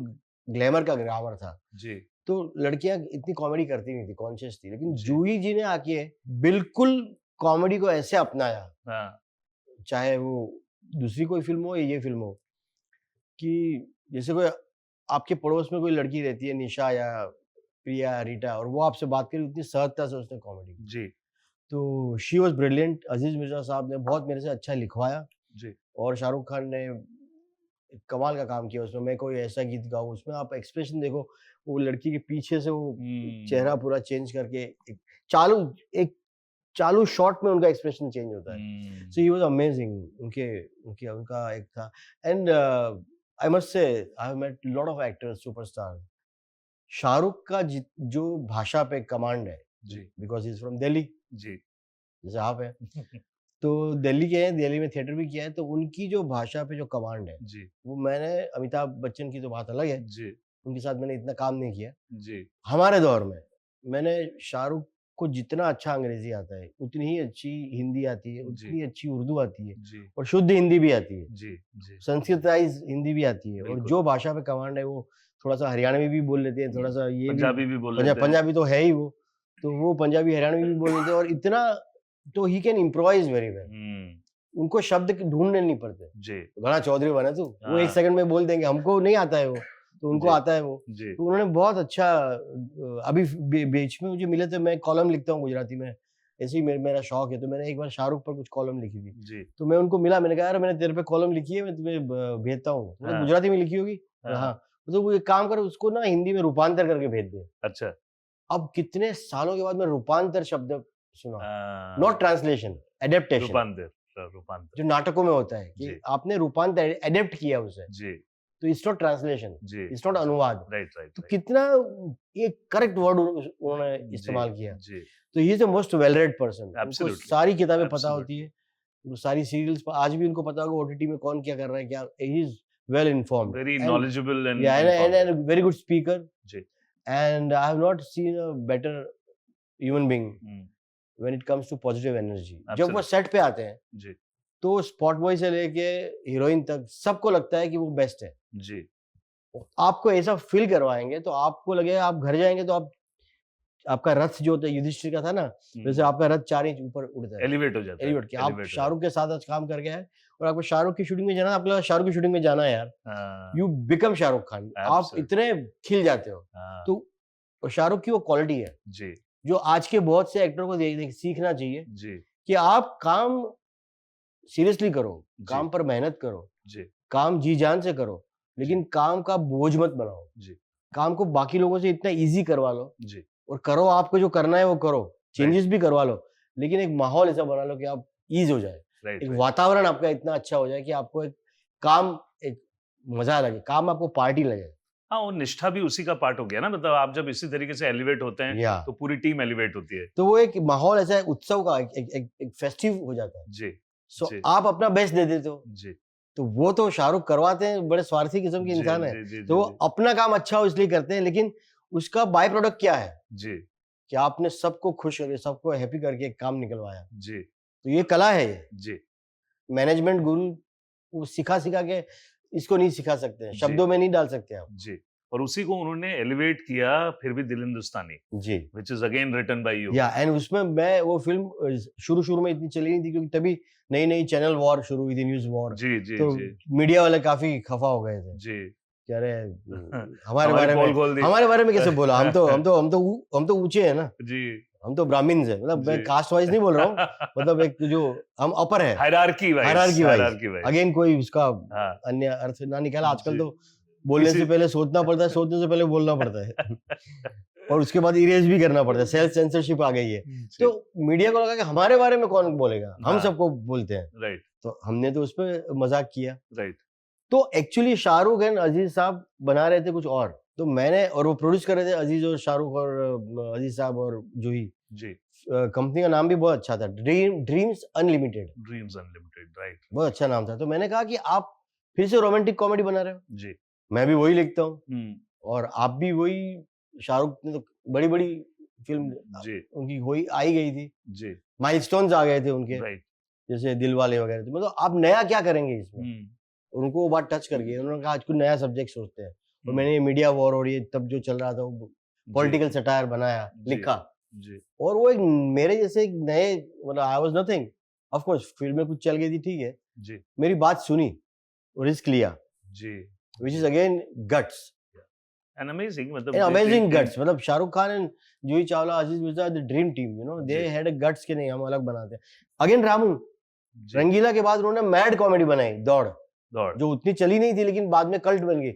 ग्लैमर का ग्रामर था, जी, तो लड़कियां इतनी कॉमेडी करती नहीं थी, कॉन्शियस थी। लेकिन जी। जूही जी ने आके बिल्कुल कॉमेडी को ऐसे अपनाया, हाँ, चाहे वो दूसरी कोई फिल्म हो या ये फिल्म हो, कि जैसे कोई आपके पड़ोस में कोई लड़की रहती है, निशा या प्रिया, रीटा, और वो आपसे बात करी उतनी सहजता से उसने कॉमेडी की। जी, तो शी वाज़ ब्रिलियंट। अज़ीज़ मिर्ज़ा साहब ने बहुत मेरे से अच्छा लिखवाया, जी, और शाहरुख खान ने कमाल का काम किया उसमें। मैं कोई ऐसा गीत गाऊँ, उसमें आप एक्सप्रेशन देखो, वो लड़की के पीछे से वो चेहरा पूरा चेंज करके चालू एक चालू शॉट में उनका एक्सप्रेशन चेंज होता है। So he was amazing. उनके उनके उनका एक था। And I must say I have met lot of actors, superstar. Shahrukh का जो भाषा पे कमांड है, जी, because he is from Delhi, जी, जैसे आप हैं। तो दिल्ली के हैं, दिल्ली में थिएटर भी किया है, तो उनकी जो भाषा पे जो कमांड है, जी, वो मैंने अमिताभ बच्चन की तो बात अलग है, जी, उनके साथ मैंने इतना काम नहीं किया। जी, हमारे दौर में मैंने शाहरुख को जितना अच्छा अंग्रेज़ी आता है, उतनी ही अच्छी हिंदी आती है, जी, उतनी अच्छी उर्दू आती है, जी, और शुद्ध हिंदी भी आती है, जी, जी, संस्कृताइज़ हिंदी भी आती है, और बिल्कुल। जो भाषा पे कमांड है, वो थोड़ा-सा हरियाणवी भी बोल लेते हैं, थोड़ा-सा ये भी, पंजाबी भी बोल लेते हैं। पंजाबी तो है ही वो, तो वो पंजाबी, हरियाणवी भी बोल लेते हैं, और इतना, तो he can improvise very well. उनको शब्द ढूँढने नहीं पड़ते। जी, घना चौधरी बना तू, वो 1 हाँ। सेकंड में बोल देंगे, हमको नहीं आता है वो, तो उनको जी, आता है वो। जी, तो उन्होंने बहुत अच्छा अभी बीच में मुझे मिले थे, मैं कॉलम लिखता हूँ गुजराती में, ऐसे ही मेरा शौक है, तो मैंने एक बार शाहरुख पर कुछ कॉलम लिखी थी। जी, तो मैं उनको मिला, मैंने कहा यार मैंने तेरे पे कॉलम लिखी है, मैं तुम्हें भेजता हूँ। बोले हाँ, गुजराती में लिखी होगी? हाँ, हाँ। तो वो एक काम करो, उसको ना हिंदी में रूपांतर करके भेज दे। अच्छा। अब कितने सालों के बाद मैं रूपांतर शब्द सुना, नॉट अ, ट्रांसलेशन, एडेप्टेशन, रूपांतर रूपांतर। जो नाटकों में होता है कि जी, आपने रूपांतर एडेप्ट किया उसे, जी, तो इट्स नॉट ट्रांसलेशन, जी, इट्स नॉट अनुवाद। राइट, राइट, तो राइट। कितना ये करेक्ट वर्ड उन्होंने जी, इस्तेमाल किया। जी, तो ही is a most well read person, उनको एब्सोल्युटली, सारी किताबें पता एब्सोल्युटली। होती है, वो सारी सीरियल्स पर आज भी उनको पता होगा ओटीटी में कौन क्या कर रहा है, क्या, he is well informed very and knowledgeable and yeah, informed. and very good speaker, जी, and I have not seen a better human being हुँ, when it comes to positive energy. जब वो एब्सोल्युटली, सेट पे आते हैं, जी, तो spot boy से लेके हीरोइन तक सबको लगता है कि वो बेस्ट है। जी, आपको ऐसा फील करवाएँगे, तो आपको लगेगा, आप घर जाएँगे तो आप, आपका रथ जो होता है युधिष्ठिर का था ना, वैसे हुँ, आपका रथ 4 इंच ऊपर उड़ता है। एलिवेट हो जाता है, एलिवेट के आप एलिवेट हो शाहरुख जाता के साथ आज काम करके आए, और आपको शाहरुख की शूटिंग में जाना है, आपको लगा शाहरुख की शूटिंग में जाना है यार, है। हाँ, यू बिकम शाहरुख खान, आप एब्सोल्युटली, इतने खिल जाते हो। हाँ, तो और शाहरुख की वो क्वालिटी है, जी, जो आज के बहुत से एक्टर को देख देख सीखना चाहिए, जी, कि आप काम सीरियसली करो, जी, काम पर मेहनत करो, जी, काम जी-जान से करो, लेकिन काम का बोझ मत बनाओ। जी, काम को बाकी लोगों से इतना ईज़ी करवा लो, जी, और करो, आपको जो करना है वो करो, राइट, चेंजेस भी करवा लो, लेकिन एक माहौल ऐसा बना लो कि आप ईज़ हो जाए। राइट, एक राइट। वातावरण आपका इतना अच्छा हो जाए कि आपको एक काम, एक मज़ा लगे, काम आपको पार्टी लगे। हाँ, वो निष्ठा भी उसी का पार्ट हो गया ना, मतलब आप जब इसी तरीके से एलिवेट होते हैं, या तो पूरी टीम एलिवेट होती है। तो वो एक माहौल ऐसा है उत्सव का, एक फेस्टिव हो जाता है। जी, सो जी, आप अपना बेस्ट दे देते हो, जी, तो वो तो शाहरुख करवाते हैं, बड़े स्वार्थी किस्म के जी, इंसान हैं, जी, जी, तो जी, वो जी, अपना काम अच्छा हो इसलिए करते हैं, लेकिन उसका बाय प्रोडक्ट क्या है? जी, कि आपने सबको खुश करके, सबको हैप्पी करके एक काम निकलवाया। जी, तो ये कला है ये। जी, मैनेजमेंट गुरु वो सिखा-सिखा के इसको नहीं सिखा सकते हैं, जी, शब्दों में नहीं डाल सकते आप। जी। और उसी को उन्होंने एलिवेट किया, फिर भी दिल हिंदुस्तानी, जी। Which is again written by you. या एंड उसमें मैं वो फ़िल्म शुरू-शुरू में इतनी चली नहीं थी, क्योंकि तभी नई-नई चैनल वॉर शुरू हुई थी, न्यूज़ वॉर। जी, जी, तो जी, मीडिया वाले काफ़ी खफ़ा हो गए थे। जी, कह रहे हमारे हमारी बारे पोल में खोल दी। हमारे बारे में कैसे बोला? हम तो ऊंचे हैं ना, जी हम तो ब्राह्मण्स हैं, मतलब मैं जी। कास्ट वाइज नहीं बोल रहा हूँ, मतलब एक जो हम अपर है, hierarchy wise, hierarchy wise. Hierarchy wise. Again कोई उसका हाँ अन्य अर्थ ना निकाला। आजकल जी। तो बोलने इसी से पहले सोचना पड़ता है, सोचने से पहले बोलना पड़ता है और उसके बाद इरेज भी करना पड़ता है, सेल्फ सेंसरशिप आ गई है। जी, तो मीडिया को लगा कि हमारे बारे में कौन बोलेगा, हम हाँ। सबको बोलते हैं, राइट तो हमने तो उस पर मजाक किया। राइट तो एक्चुअली शाहरुख एंड अजीज साहब बना रहे थे कुछ और, तो मैंने, और वो प्रोड्यूस कर रहे थे अजीज और शाहरुख और अजीज साहब और जूही। जी। कंपनी का नाम भी बहुत अच्छा था, dreams unlimited, dreams unlimited, right बहुत अच्छा नाम था। तो मैंने कहा कि आप फिर से रोमांटिक कॉमेडी बना रहे हो, जी। मैं भी वही लिखता हूँ हम्म, और आप भी वही। शाहरुख ने तो बड़ी बड़ी फिल्म जी उनकी वही आई गई थी, जी। माइलस्टोन्स आ गए थे उनके, राइट। जैसे दिलवाले वगैरह। तो मतलब आप नया क्या करेंगे इसमें? उनको वो बात टच कर गई, उन्होंने कहा आज कुछ नया सब्जेक्ट सोचते हैं। और मैंने ये मीडिया वॉर और ये तब जो चल रहा था वो पॉलिटिकल सटायर बनाया, जी। लिखा, जी और वो एक मेरे जैसे एक नए, मतलब I was nothing, of course field में कुछ चल गई थी, ठीक है, जी मेरी बात सुनी, रिस्क लिया, जी। Which is again guts, an amazing, मतलब एन अमेजिंग गट्स। मतलब Shahrukh Khan and Juhi Chawla, Aziz Mirza, the dream team, you know, they जी। हैड अ गट्स के नहीं हम अलग बनाते हैं। अगेन रामू, जी। रंगीला के बाद उन्होंने मैड कॉमेडी बनाई, दौड़, दौड़। जो उतनी चली नहीं थी लेकिन बाद में कल्ट बन गई।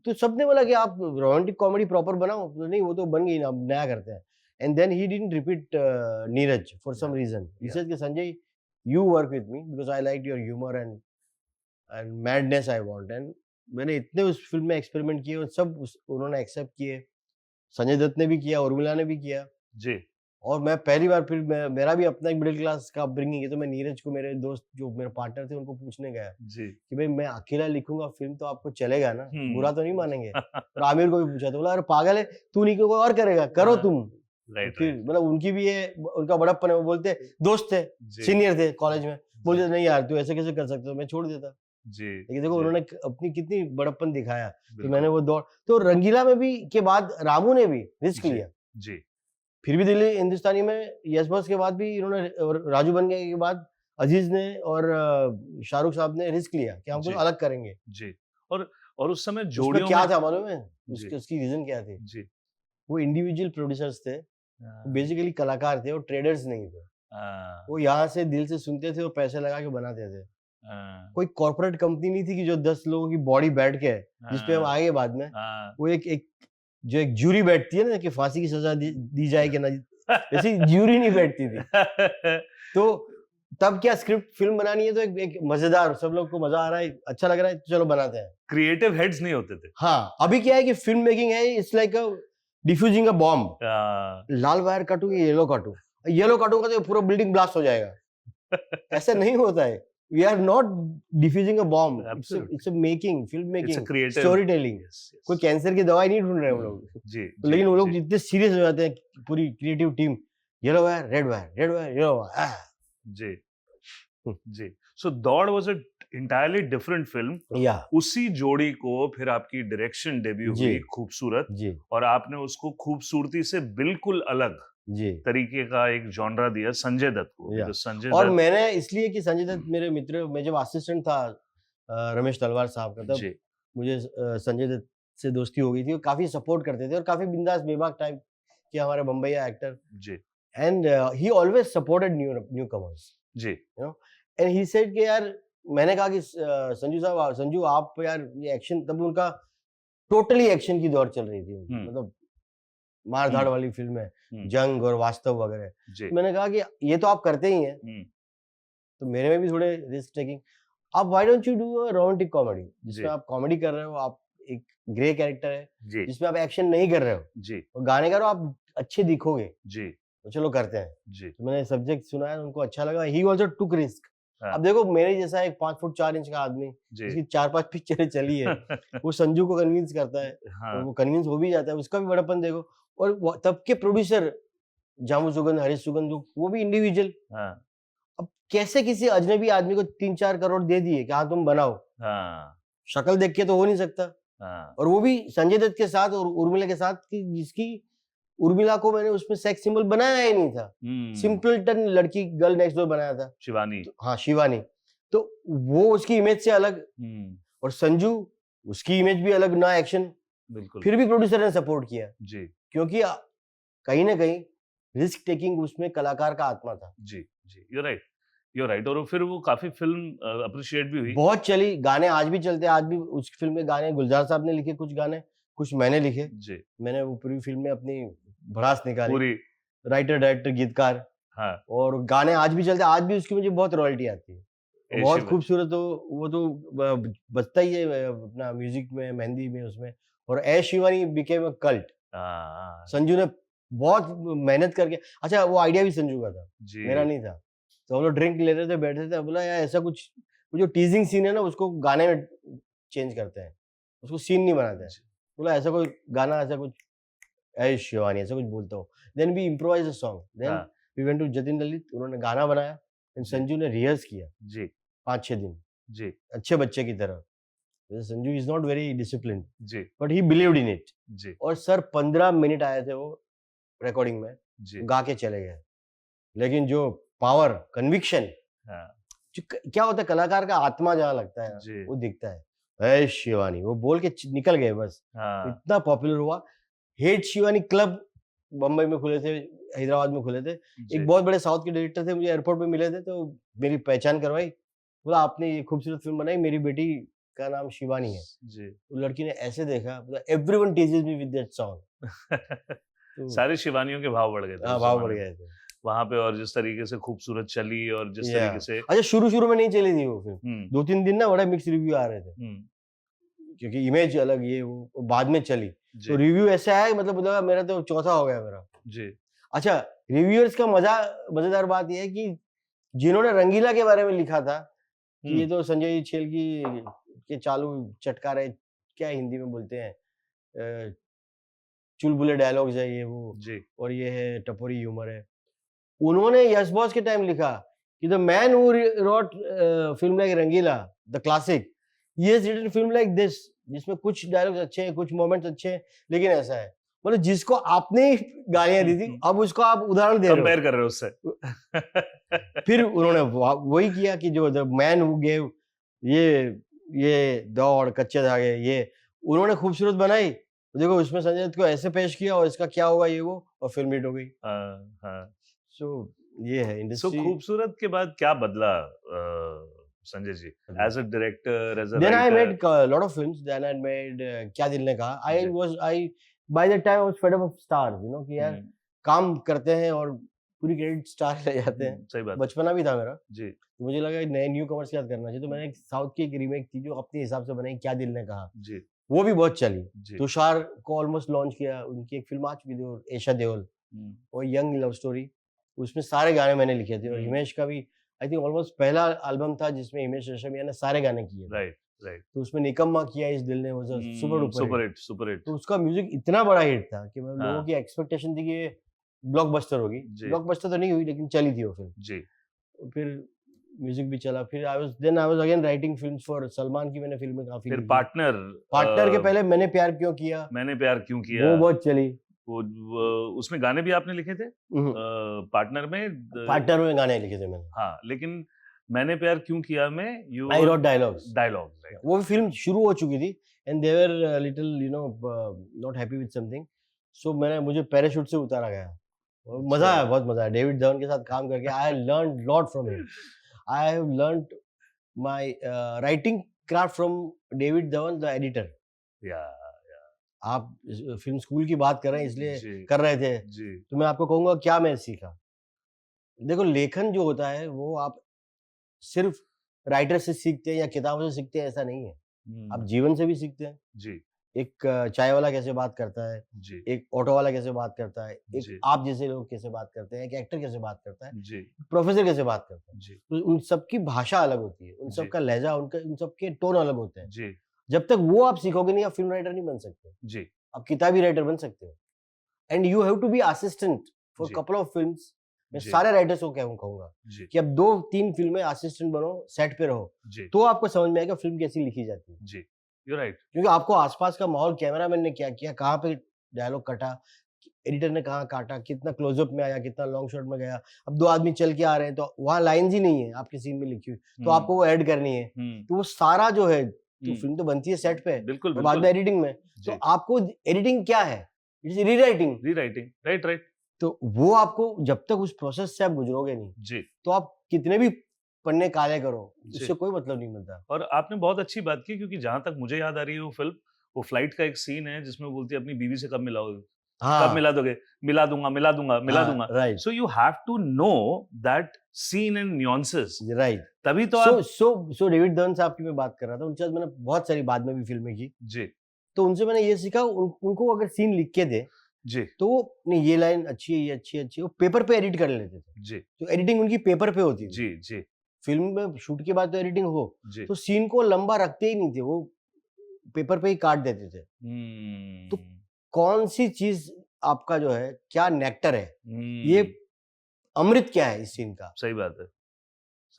तो सबने बोला कि आप रोमांटिक कॉमेडी प्रॉपर बनाओ, तो नहीं वो तो बन गई ना, अब नया करते हैं। And then he didn't repeat Neeraj for some reason. He said कि Sanjay, you work with me because I like your humour and madness I want. And मैंने इतने उस फिल्म में एक्सपेरिमेंट किए और सब उन्होंने एक्सेप्ट किए। संजय दत्त ने भी किया, उर्मिला ने भी किया। जी और मैं पहली बार, फिर मेरा भी अपना एक मिडिल क्लास का अपब्रिंगिंग है, तो मैं नीरज को, मेरे दोस्त जो मेरे पार्टनर थे, उनको पूछने गया जी। कि भाई मैं अकेला लिखूंगा फिल्म तो आपको चलेगा ना, बुरा तो नहीं मानेंगे? राइट और आमिर को भी पूछा तो बोला अरे पागल है तू, नहीं कोई और करेगा, करो तुम। फिर मतलब उनकी भी ये, उनका बड़प्पन है, वो बोलते दोस्त थे, सीनियर थे कॉलेज में, बोलते नहीं यार तू ऐसे कैसे कर सकते हो, मैं छोड़ देता। जी। लेकिन देखो उन्होंने अपनी कितनी बड़प्पन दिखाया, तो बिल्कुल। मैंने वो दौड़। तो रंगीला में भी के बाद रामू ने भी रिस्क जी। लिया, जी फिर भी दिल्ली हिंदुस्तानी में यस बॉस के बाद भी इन्होंने, और राजू बन गए के बाद अजीज ने और शाहरुख साहब ने रिस्क लिया कि हम कुछ जी। अलग करेंगे। जी। और उस समय उसमें जोड़ियों क्या में था मालूम है? जी। उसकी रीजन क्या थी? जी। वो इंडिविजुअल प्रोड्यूसर्स थे, हाँ, बेसिकली कलाकार थे, और ट्रेडर्स नहीं थे। हाँ, वो यहाँ से दिल से सुनते थे और पैसे लगा के बनाते थे। हाँ, कोई कॉर्पोरेट कंपनी नहीं थी कि जो 10 लोगों की बॉडी बैठ के, जिसपे हम हाँ, आएंगे बाद में, हाँ। वो एक जो एक जूरी बैठती है ना कि फांसी की सजा दी जाए कि ना, ऐसी ज्यूरी नहीं बैठती थी। तो तब क्या, स्क्रिप्ट फिल्म बनानी है तो एक मजेदार, सब लोग को मजा आ रहा है, अच्छा लग रहा है, तो चलो बनाते हैं। क्रिएटिव हेड्स नहीं होते थे। हाँ, अभी क्या है कि फिल्म मेकिंग है, it's like a defusing a bomb. हाँ, लाल वायर काटूं या येलो काटूं? येलो काटूंगा तो पूरा बिल्डिंग ब्लास्ट हो जाएगा। ऐसा नहीं होता है। We are not defusing a bomb, Absolutely. It's a making, film It's a making, creative. Story telling. Yes, yes. कोई कैंसर की दवाई नहीं ढूंढ रहे हम लोग। जी, तो लेकिन वो लोग जी, इतने सीरियस हो जाते हैं, पूरी creative team, yellow wire, red wire, red wire, yellow wire. जी, जी। So दौड़ was an entirely different film. या उसी जोड़ी को फिर आपकी डायरेक्शन डेब्यू जी। हुई खूबसूरत, जी और आपने उसको खूबसूरती से बिल्कुल अलग जी। तरीके का एक जॉनरा दिया संजय दत्त को। या। जो संजय और दत्त, मैंने इसलिए कि संजय दत्त मेरे मित्र, मैं जब असिस्टेंट था रमेश तलवार साहब का, तब जी, मुझे संजय दत्त से दोस्ती हो गई थी, और काफी सपोर्ट करते थे, और काफी बिंदास बेबाक टाइप के हमारे बम्बईया एक्टर। जी, and he always supported newcomers, जी, you know. And he said कि यार, मैंने कहा कि संजू साहब, संजू आप यार ये एक्शन, तब उनका टोटली एक्शन की दौर चल रही थी उनकी, मतलब मार धाड़ वाली फिल्में, जंग और वास्तव वगैरह। जी, मैंने कहा कि ये तो आप करते ही हैं, तो मेरे में भी थोड़े रिस्क टेकिंग, आप why don't you do a romantic comedy, जिसमें जी। आप कॉमेडी कर रहे हो, आप एक ग्रे कैरेक्टर है जी, जिसमें आप एक्शन नहीं कर रहे हो, जी, और गाने गा रहे हो, आप अच्छे दिखोगे, जी, तो चलो करते हैं। जी, तो मैंने सब्जेक्ट सुनाया, उनको अच्छा लगा, ही ऑल्सो टुक रिस्क। हाँ। अब देखो मेरे जैसा एक 5 फुट 4 इंच का आदमी, जी। जिसकी 4-5 पिक्चरें चली है, वो संजू को कन्विंस करता है, हाँ, और वो कन्विंस हो भी जाता है, उसका भी बड़प्पन देखो। और तब के प्रोड्यूसर जामू सुगंध, हरीश सुगंध, वो भी इंडिविजुअल। हाँ, अब कैसे किसी अजनबी आदमी को 3-4 करोड़ दे दिए कि हाँ तुम बनाओ, हाँ, शक्ल देख के तो हो नहीं सकता। हाँ, और वो भी संजय दत्त के साथ और उर्मिला के साथ, कि जिसकी, उर्मिला को मैंने उसमें सेक्स सिंबल बनाया ही नहीं था, सिंपलटन लड़की, गर्ल नेक्स्ट डोर बनाया था। शिवानी। हाँ, शिवानी। तो वो उसकी इमेज से अलग, और संजू उसकी इमेज भी अलग, ना एक्शन, बिल्कुल फिर भी प्रोड्यूसर ने सपोर्ट किया, जी क्योंकि कहीं ना कहीं रिस्क टेकिंग उसमें कलाकार का आत्मा था। जी जी, you're right। और फिर वो काफी फिल्म अप्रिशिएट भी हुई। बहुत चली, गाने आज भी चलते हैं, आज भी उस फिल्म के गाने गुलजार साहब ने लिखे, कुछ गाने, कुछ मैंने लिखे। जी, मैंने वो पूरी फिल्म में अपनी भड़ास निकाली, पूरी, राइटर डायरेक्टर गीतकार, हाँ, और गाने आज भी चलते हैं, आज भी उसकी मुझे बहुत रॉयल्टी आती है। बहुत एशी खूबसूरत, तो वो तो बजता ही है अपना म्यूजिक में, मेहंदी में, उसमें। और ए शिवानी बिकेम अ कल्ट। हाँ, संजू ने बहुत मेहनत करके, अच्छा वो आइडिया भी संजू का था, जी, मेरा नहीं था। तो हम लोग ड्रिंक लेते थे, बैठे थे, बोला यार ऐसा कुछ, वो जो टीजिंग सीन है ना उसको गाने में चेंज करते हैं, उसको सीन नहीं बनाते हैं। जी, बोला ऐसा कोई गाना, ऐसा कुछ, ए शिवानी ऐसा कुछ बोलता हूँ। Then we improvise a song, then हाँ, we went to Jatin Lalit, उन्होंने गाना बनाया, एंड जी, संजू ने रिहर्स किया जी, 5-6 दिन, जी, अच्छे बच्चे की तरह। Sanju is not very discipline, जी, but he believed in it. जी, और सर 15 मिनट आए थे वो रिकॉर्डिंग में, जी, गा के चले गए। लेकिन जो पावर, कन्विक्शन, हाँ, क्या होता है, कलाकार का आत्मा जहाँ लगता है जी, वो दिखता है। ए शिवानी वो बोल के निकल गए बस, हाँ, इतना पॉपुलर हुआ। हेट शिवानी क्लब बम्बई में खुले थे, हैदराबाद में खुले थे। जी, एक बहुत बड़े साउथ के डायरेक्टर थे, मुझे एयरपोर्ट पे मिले थे, तो मेरी पहचान करवाई, बोला आपने ये खूबसूरत फिल्म बनाई, मेरी बेटी का नाम शिवानी है। जी। तो लड़की ने ऐसे देखा, बोला everyone teases me with that song. तो सारी शिवानियों के भाव बढ़ गए थे हाँ, उस भाव बढ़ ज़माने में। गए थे। वहाँ पे, और जिस तरीके से खूबसूरत चली और जिस या तरीके से, अच्छा, शुरू-शुरू में नहीं चली थी वो फिल्म। हुँ, 2-3 दिन ना बड़े मिक्स रिव्यू आ रहे थे, हुँ, क्योंकि इमेज अलग, ये वो, और बाद में चली। तो जी, रिव्यू ऐसे आया कि मतलब बोला मेरा तो चौथा हो गया मेरा। जी, अच्छा, रिव्यूअर्स का मज़ेदार बात ये है कि जिन्होंने रंगीला के बारे में लिखा था कि ये हुँ, तो संजय छेल की के चालू चटकारे, क्या हिंदी में बोलते हैं, चुलबुले डायलॉग्स है ये वो, जी, और ये है टपोरी ह्यूमर है। उन्होंने यस बॉस के टाइम लिखा कि the man who wrote film like Rangeela, the classic, he has written film like this, जिसमें कुछ डायलॉग्स अच्छे हैं, कुछ मोमेंट्स अच्छे हैं, लेकिन ऐसा है, मतलब जिसको आपने ही गालियां दी थी, अब उसको आप उदाहरण दे रहे कंपेयर कर रहे हो उससे। हो। फिर उन्होंने वही किया कि जो द मैन हु गेव, ये दौड़, कच्चे धागे, ये उन्होंने खूबसूरत बनाई। देखो उसमें संजय दत्त को ऐसे पेश किया, और इसका क्या होगा ये वो, और फिल्म हिट हो गई। हाँ, हाँ। सो ये है सो इंडस्ट्री। खूबसूरत के बाद क्या बदला Sanjay ji? As a director, as a Then I writer? made a lot of films. Then I made क्या दिल ने कहा। जी। By that time I was fed up of stars, कि यार हुँ, काम करते हैं और पूरी क्रेडिट स्टार ले जाते हैं। सही बात है। बचपना भी था मेरा, जी, तो मुझे लगा नए न्यू कमर्स के साथ करना चाहिए, तो मैंने एक साउथ की एक रीमेक थी जो अपने हिसाब से बनाई, क्या दिल ने कहा। जी, वो भी बहुत चली। जी। तुषार को ऑलमोस्ट लॉन्च किया, उनकी एक फिल्म आ चुकी थी, और एशा देओल, हुँ, वो यंग लव स्टोरी, उसमें सारे गाने मैंने लिखे थे। और हुँ। हिमेश का भी आई थिंक ऑलमोस्ट पहला एल्बम था जिसमें हिमेश रेशमिया ने सारे गाने किए थे। Right, right. तो उसमें निकम्मा किया इस दिल ने, वो super duper super hit. Hit, super hit. तो उसका म्यूजिक इतना बड़ा हिट था कि मतलब हाँ। लोगों की एक्सपेक्टेशन थी कि ये ब्लॉकबस्टर होगी। जी। ब्लॉकबस्टर तो नहीं हुई, लेकिन चली थी वो फिल्म। जी, फिर म्यूजिक भी चला, फिर I was again writing films for Salman की, मैंने फिल्में काफी फिर लिखी। पार्टनर, पार्टनर के पहले मैंने प्यार क्यों किया, मैंने प्यार क्यों किया, वो बहुत चली। वो उसमें गाने भी आपने लिखे थे? पार्टनर में पार्टनर में गाने लिखे थे मैंने। हाँ, लेकिन मैंने प्यार क्यों किया में you I wrote dialogues. Dialogues, right. वो फिल्म शुरू हो चुकी थी, and they were little not happy with something, so मुझे पैराशूट से उतारा गया। और मजा आया, बहुत मजा आया डेविड धवन के साथ काम करके। I learn lot from him. I have learned my writing craft from David Dhawan the editor. या, आप फिल्म स्कूल की बात कर रहे हैं इसलिए जी, कर रहे थे, जी, तो मैं आपको कहूंगा क्या मैं सीखा। देखो लेखन जो होता है वो आप सिर्फ राइटर से सीखते हैं या किताबों से सीखते हैं, ऐसा नहीं है। आप हुँ, जीवन से भी सीखते हैं। जी, एक चाय वाला कैसे बात करता है, जी, एक ऑटो वाला कैसे बात करता है, एक जी। आप जैसे लोग कैसे बात करते हैं, एक एक्टर कैसे बात करता है, जी, प्रोफेसर कैसे बात करता है। जी, तो उन सबकी भाषा अलग होती है, उन जी। सबका लहजा, उन सबके टोन अलग होते हैं। जी, जब तक वो आप सीखोगे नहीं, आप फिल्म राइटर नहीं बन सकते। जी, आप किताबी राइटर बन सकते हो। And you have to be assistant for जी, कपल ऑफ फिल्म्स। मैं जी, सारे राइटर्स को कहूंगा जी, कि अब 2-3 फिल्में असिस्टेंट बनो, सेट पे रहो, जी, तो आपको समझ में आएगा फिल्म कैसी लिखी जाती है। जी, यू राइट। क्योंकि आपको आसपास का माहौल, कैमरामैन ने क्या किया, कहाँ पे डायलॉग कटा, एडिटर ने कहाँ काटा, कितना क्लोजअप में आया, कितना लॉन्ग शॉट में गया। अब 2 आदमी चल के आ रहे हैं, तो वहाँ लाइन्स ही नहीं है आपके सीन में लिखी हुई, तो आपको वो ऐड करनी है। हुँ, तो वो सारा जो है तो फिल्म तो बनती है सेट पे, बिल्कुल और बाद में एडिटिंग में। तो आपको एडिटिंग क्या है? It's rewriting. Rewriting, right. तो वो आपको जब तक उस प्रोसेस से आप गुजरोगे नहीं, जी। तो आप कितने भी पन्ने काले करो, जी। उससे कोई मतलब नहीं मिलता। और आपने बहुत अच्छी बात की, क्योंकि जहां तक मुझे याद आ रही है वो फिल्म, वो फ्लाइट का एक सीन है जिसमें वो बोलती है अपनी बीवी से कब मिलाओगे, कब हाँ, मिला दोगे, मिला दूंगा। Right, so you have to know that scene in nuances, right. तभी तो आप। सो डेविड धवन साहब की मैं बात कर रहा था, उनके साथ मैंने बहुत सारी बाद में भी फिल्में की, जी। तो उनसे मैंने ये सीखा, उनको अगर सीन लिख के दे, जी। तो वो नहीं ये लाइन अच्छी है, ये अच्छी है, वो पेपर पे एडिट कर लेते थे। जी। तो एडिटिंग उनकी पेपर पे होती थी। जी। जी। फिल्म में शूट के बाद तो एडिटिंग हो, जी। तो सीन को लंबा रखते ही नहीं थे, वो पेपर पे ही काट देते थे। तो कौन सी चीज आपका जो है, क्या नेक्टर है, ये अमृत क्या है इस सीन का, सही बात है,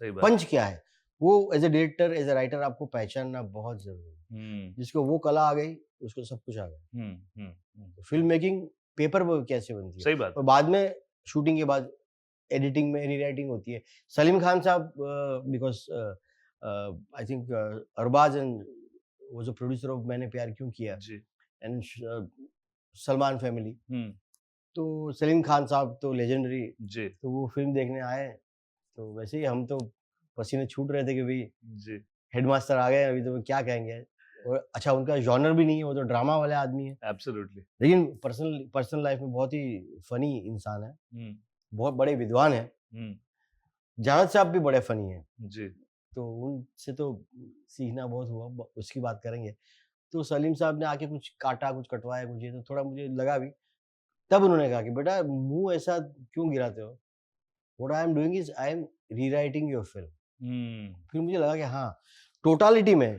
सही बात। पंच क्या है, वो as a director, as a writer आपको पहचानना बहुत जरूरी है। जिसको वो कला आ गई, उसको सब कुछ आ गया। फिल्म मेकिंग पेपर पे कैसे बनती है, सही बात। और बाद में शूटिंग के बाद एडिटिंग में रीराइटिंग होती है। सलीम खान साहब, because I think Arbaaz and was a producer of Maine Pyaar क्यों किया, जी। एंड सलमान फैमिली, तो सलीम खान साहब तो लेजेंडरी, जी। तो वो फिल्म देखने आए, तो वैसे ही हम तो पसीने छूट रहे थे कि भाई जी। हेडमास्टर आ गए, अभी तो क्या कहेंगे। और अच्छा, उनका जॉनर भी नहीं है, वो तो ड्रामा वाले आदमी है, एब्सोल्युटली। लेकिन पर्सनल लाइफ में बहुत ही फनी इंसान है, बहुत बड़े विद्वान है। जावेद साहब भी बड़े फनी है, जी। तो उनसे तो सीखना बहुत हुआ, उसकी बात करेंगे। तो सलीम साहब ने आके कुछ काटा, कुछ कटवाया, कुछ ये, तो थोड़ा मुझे लगा भी। तब उन्होंने कहा कि बेटा मुंह ऐसा क्यों गिराते हो, what I am doing is I am rewriting your film. फिर मुझे लगा कि हाँ, टोटालिटी में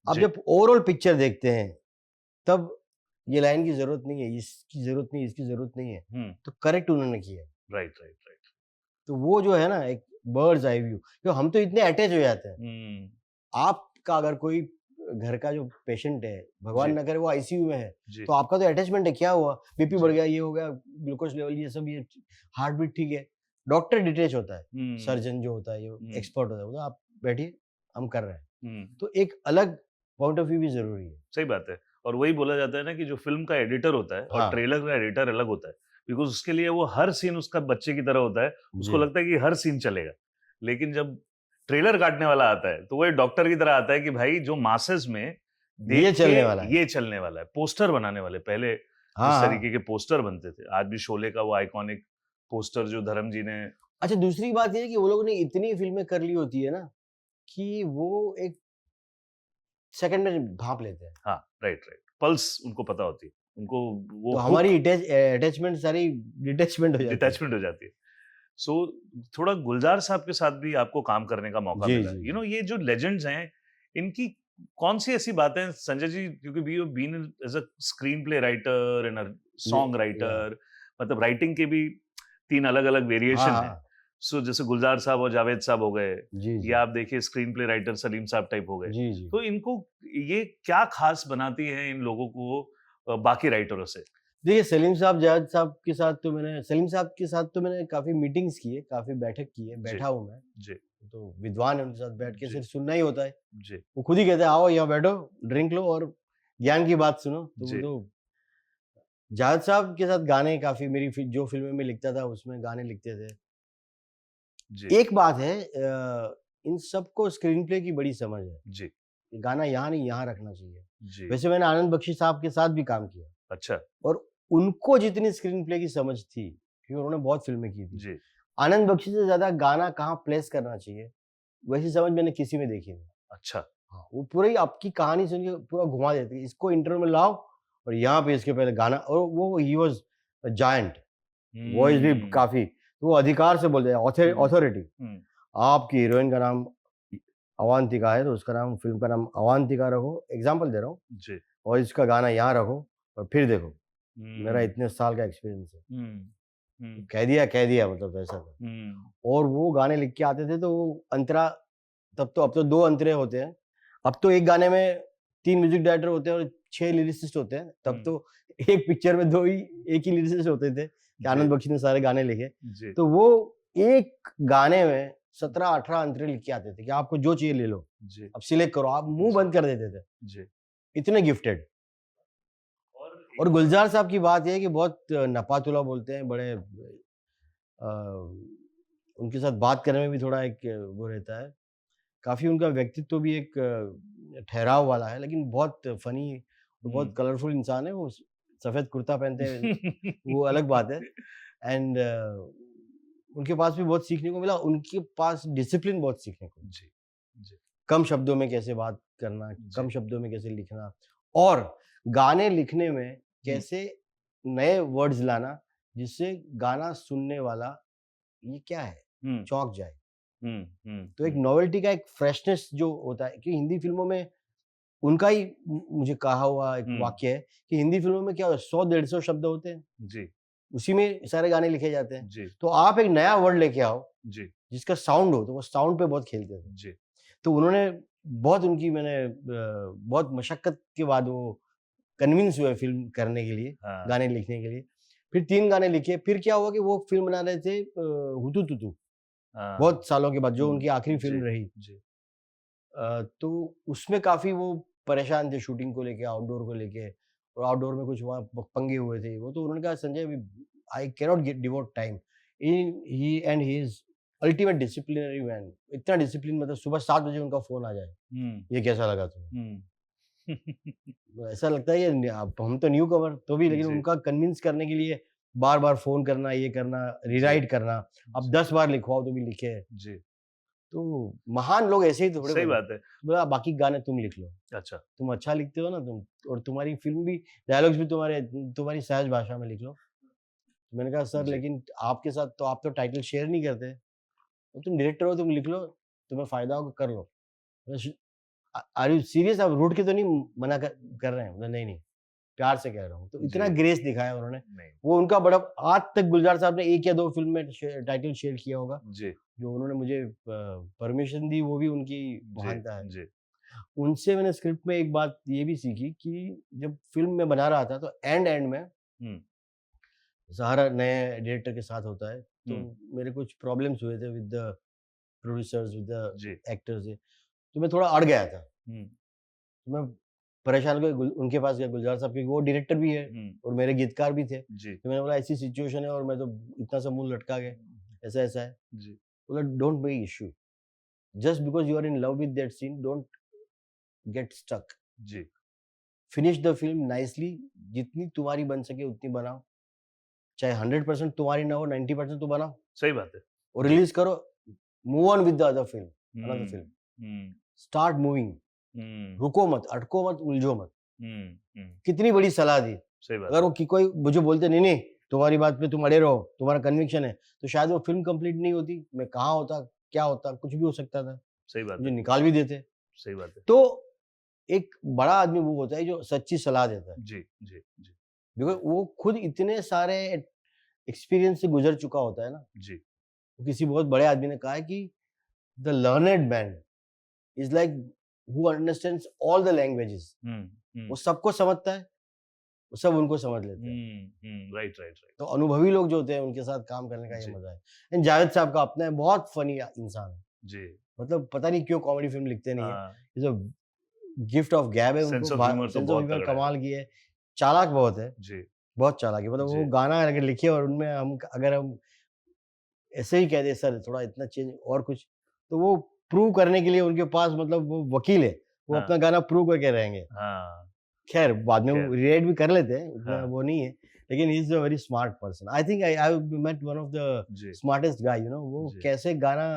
आप जी। जब ओवरऑल पिक्चर देखते हैं, तब ये लाइन की जरूरत नहीं है, इसकी जरूरत नहीं, इसकी जरूरत नहीं है, तो करेक्ट उन्होंने किया। राइट। तो वो जो है ना, एक बर्ड्स आई व्यू, तो हम तो इतने अटैच हो जाते हैं। आपका अगर कोई घर का जो पेशेंट है, भगवान जी। ना करे वो आईसीयू में है, जी। तो आपका तो अटैचमेंट है, क्या हुआ, बीपी बढ़ जी। गया, ये हो गया, ग्लूकोज लेवल ये सब, ये हार्ट बीट ठीक है, डॉक्टर डिटेच होता है, सर्जन जो होता है, ये एक्सपर्ट होता है, वो तो आप बैठिए, हम कर रहे हैं। तो एक अलग पॉइंट ऑफ व्यू भी जरूरी है। सही बात है। और वही बोला जाता है ना कि जो फिल्म का एडिटर होता है और हाँ। ट्रेलर का एडिटर अलग होता है, बिकॉज उसके लिए वो हर सीन उसका बच्चे की तरह होता है, उसको जी। लगता है कि हर सीन चलेगा। लेकिन जब ट्रेलर काटने वाला आता है, तो वो एक डॉक्टर की तरह आता है कि भाई जो मासेस में देख ये के चलने वाला है। ये चलने वाला है। पोस्टर बनाने वाले पहले हाँ, इस हाँ। तरीके के पोस्टर बनते थे। आज भी शोले का वो आइकॉनिक पोस्टर जो धर्म जी ने। अच्छा, दूसरी बात ये है कि वो लोगों ने इतनी फिल्में कर ली होती है ना, कि वो एक सेकंड में भाप लेते हैं। हाँ, राइट। पल्स उनको पता होती है, उनको वो तो हमारी अटैचमेंट सारी डिटैचमेंट हो जाती है। डिटैचमेंट हो जाती है। सो थोड़ा गुलजार साहब के साथ भी आपको काम करने का मौका जी, मिला। जी, यू नो, ये जो लेजेंड्स हैं, इनकी कौन सी ऐसी बातें संजय जी, क्योंकि we have been as a screenplay writer and a songwriter, मतलब राइटिंग के भी 3 अलग-अलग वेरिएशन हैं। हाँ, सो जैसे गुलजार साहब और जावेद साहब हो गए, जी, जी। या आप देखिए स्क्रीन प्ले राइटर सलीम साहब टाइप हो गए। जी, जी। तो इनको ये क्या खास बनाती है इन लोगों को बाकी राइटरों से? देखिए, सलीम साहब, जावेद साहब के साथ तो मैंने काफ़ी मीटिंग्स की है, काफ़ी बैठक की है, जी। बैठा हूँ मैं। जी। तो विद्वान है, उनके साथ बैठ के जी। सिर्फ सुनना ही होता है। जी। वो खुद ही कहते हैं, आओ यहाँ बैठो, ड्रिंक लो और ज्ञान की बात सुनो। तो जी। वो तो जावेद साहब के साथ गाने काफ़ी, जो फ़िल्में में लिखता था, उसमें गाने लिखते थे। जी। एक बात है, इन सबको स्क्रीन प्ले की बड़ी समझ है। जी। गाना यहाँ नहीं, यहाँ रखना चाहिए। जी। वैसे मैंने आनंद बख्शी साहब के साथ भी काम किया, अच्छा। और उनको जितनी स्क्रीन प्ले की समझ थी, क्योंकि उन्होंने बहुत फ़िल्में की थी। जी। आनंद बख्शी से ज़्यादा गाना कहाँ प्लेस करना चाहिए, वैसी समझ मैंने किसी में देखी नहीं। अच्छा। हाँ, वो पूरी आपकी कहानी सुन के पूरा घुमा देते हैं, इसको इंट्रो में लाओ और यहाँ पे इसके पहले गाना, और वो ही वाज़ अ जायंट, वॉइस भी काफ़ी, वो अधिकार से बोलते हैं, ऑथोरिटी। आपकी हीरोइन का नाम अवंतिका है, तो उसका नाम, फिल्म का नाम अवंतिका रखो, एग्ज़ाम्पल दे रहा हूँ, जी। और इसका गाना यहाँ रखो, और फिर देखो। मेरा इतने साल का एक्सपीरियंस है। कह दिया मतलब ऐसा था। और वो गाने लिख के आते थे, तो वो अंतरा, अब तो 2 अंतरे होते हैं। अब तो एक गाने में 3 म्यूजिक डायरेक्टर होते हैं और 6 लिरिसिस्ट होते हैं। तब तो एक पिक्चर में एक ही लिरिसिस्ट होते थे, कि आनंद बख्शी ने सारे गाने लिखे। जी। तो वो एक गाने में 17-18 अंतरे लिख के आते थे कि आपको जो चाहिए ले लो, जी अब सिलेक्ट करो, आप मुंह बंद कर देते थे, जी। इतने गिफ्टेड। और गुलजार साहब की बात यह है कि बहुत नपातुला बोलते हैं, बड़े उनके साथ बात करने में भी थोड़ा एक वो रहता है, काफ़ी उनका व्यक्तित्व भी एक ठहराव वाला है, लेकिन बहुत फ़नी, बहुत कलरफुल इंसान है वो। सफ़ेद कुर्ता पहनते हैं, वो अलग बात है। एंड उनके पास भी बहुत सीखने को मिला, उनके पास डिसिप्लिन बहुत सीखने को मिला। जी जी कम शब्दों में कैसे बात करना, जी। कम शब्दों में कैसे लिखना, और गाने लिखने में कैसे नए वर्ड्स लाना, जिससे गाना सुनने वाला ये क्या है, चौंक जाए। तो एक नॉवेल्टी का एक फ्रेशनेस जो होता है कि हिंदी फिल्मों में उनका ही मुझे कहा हुआ एक वाक्य है कि हिंदी फिल्मों में क्या 100-150 शब्द होते हैं, जी उसी में सारे गाने लिखे जाते हैं। जी तो आप एक नया वर्ड लेके आओ जी जिसका साउंड हो, तो वो साउंड पे बहुत खेलते थे। जी। तो उन्होंने बहुत उनकी मैंने बहुत मशक्कत के बाद वो कन्विंस हुए फ़िल्म करने के लिए, हाँ गाने लिखने के लिए। फिर 3 गाने लिखे, फिर क्या हुआ कि वो फ़िल्म बना रहे थे हुतुतुतु, हाँ। बहुत सालों के बाद, जो उनकी आखिरी जी फ़िल्म रही। जी तो उसमें काफ़ी वो परेशान थे शूटिंग को लेके, आउटडोर को लेके, और आउटडोर में कुछ वहाँ पंगे हुए थे। वो तो उन्होंने कहा, Sanjay I cannot devote time. He is ultimate disciplinary man. इतना डिसिप्लिन, मतलब सुबह 7 बजे उनका फ़ोन आ जाए, ये कैसा लगा तुम्हें? तो ऐसा लगता है ये अब हम तो न्यू कमर तो भी, लेकिन जी। उनका कन्विंस करने के लिए बार-बार फ़ोन करना, ये करना, रीराइट करना। अब 10 बार लिखवाओ तो भी लिखे। जी तो महान लोग ऐसे ही थोड़े सही बने। बात है। बोला बाकी गाने तुम लिख लो, अच्छा तुम अच्छा लिखते हो ना तुम, और तुम्हारी फ़िल्म भी, डायलॉग्स भी तुम्हारी सहज भाषा में लिख लो। तो मैंने कहा सर, जी लेकिन आपके साथ तो आप तो टाइटल शेयर नहीं करते, तो तुम डायरेक्टर हो, तुम लिख लो, तुम्हें फ़ायदा होगा कर लो। Are you serious? आप रूठ के तो नहीं मना कर रहे हैं? बोला नहीं, नहीं, प्यार से कह रहा हूँ। तो इतना जी ग्रेस दिखाया उन्होंने। नहीं वो उनका बड़ा, आज तक गुलजार साहब ने 1 या 2 फ़िल्म में टाइटल शेयर किया होगा, जी जो उन्होंने मुझे परमिशन दी, वो भी उनकी जी महानता है। जी उनसे मैंने स्क्रिप्ट में एक बात ये भी सीखी कि जब फ़िल्म मैं बना रहा था, तो एंड में हम्म सहारा नए डायरेक्टर के साथ होता है, तो हम्म मेरे कुछ प्रॉब्लम्स हुए थे with the producers, with the जी एक्टर्स, तो मैं थोड़ा अड़ गया था। हम्म तो मैं परेशान होके उनके पास गया, गुलजार साहब, क्योंकि वो डायरेक्टर भी है हम्म और मेरे गीतकार भी थे। जी तो मैंने बोला ऐसी सिचुएशन है और मैं तो इतना सा मुँह लटका के, ऐसा-ऐसा है। जी बोला don't make issue, just because you are in love with that scene, don't get stuck. जी फिनिश द फिल्म नाइसली, जितनी तुम्हारी बन सके उतनी बनाओ। चाहे 100% तुम्हारी ना हो, 90% तो बनाओ सही बात है। और जी रिलीज़ करो। Move on with the other film, another hmm film. Hmm start moving, hmm रुको मत, अटको मत, उलझो मत। हम्म। कितनी बड़ी सलाह दी। सही बात अगर है। वो कि कोई मुझे बोलते नहीं, नहीं, तुम्हारी बात पे तुम अड़े रहो, तुम्हारा कन्विक्शन है, तो शायद वो फ़िल्म कंप्लीट नहीं होती। मैं कहाँ होता, क्या होता, कुछ भी हो सकता था। सही बात मुझे है। निकाल भी देते। सही बात है। तो एक बड़ा आदमी वो होता है जो सच्ची सलाह देता है। जी जी जी बिकॉज़ वो खुद इतने सारे एक्सपीरियंस से गुज़र चुका होता है ना। जी किसी बहुत बड़े आदमी ने कहा है कि the learned man is like who understands all the languages. वो सबको समझता है, वो सब उनको समझ लेते हैं। Right right right. तो अनुभवी लोग जो होते हैं उनके साथ काम करने का ये जी मजा है। एंड जावेद साहब का अपना है, बहुत फनी इंसान है। जी मतलब पता नहीं क्यों कॉमेडी फिल्म लिखते नहीं है। हाँ इज़ अ गिफ्ट ऑफ गैब है उनको, सेंस ऑफ ह्यूमर तो सेंस ऑफ बहुत ह्यूमर तगड़ा है। कमाल की है। चालाक बहुत है, जी बहुत चालाक है। मतलब वो जी गाना अगर लिखे और उनमें अगर हम ऐसे ही कह दें सर थोड़ा इतना चेंज और कुछ, तो वो प्रूव करने के लिए उनके पास, मतलब वो वकील है। वो हाँ अपना गाना प्रूव करके रहेंगे। हाँ खैर बाद में वो खैर रिलेट भी कर लेते हैं, उतना हाँ वो नहीं है, लेकिन he is a very smart person. I think I I met one of the जी स्मार्टेस्ट गाय, वो जी कैसे गाना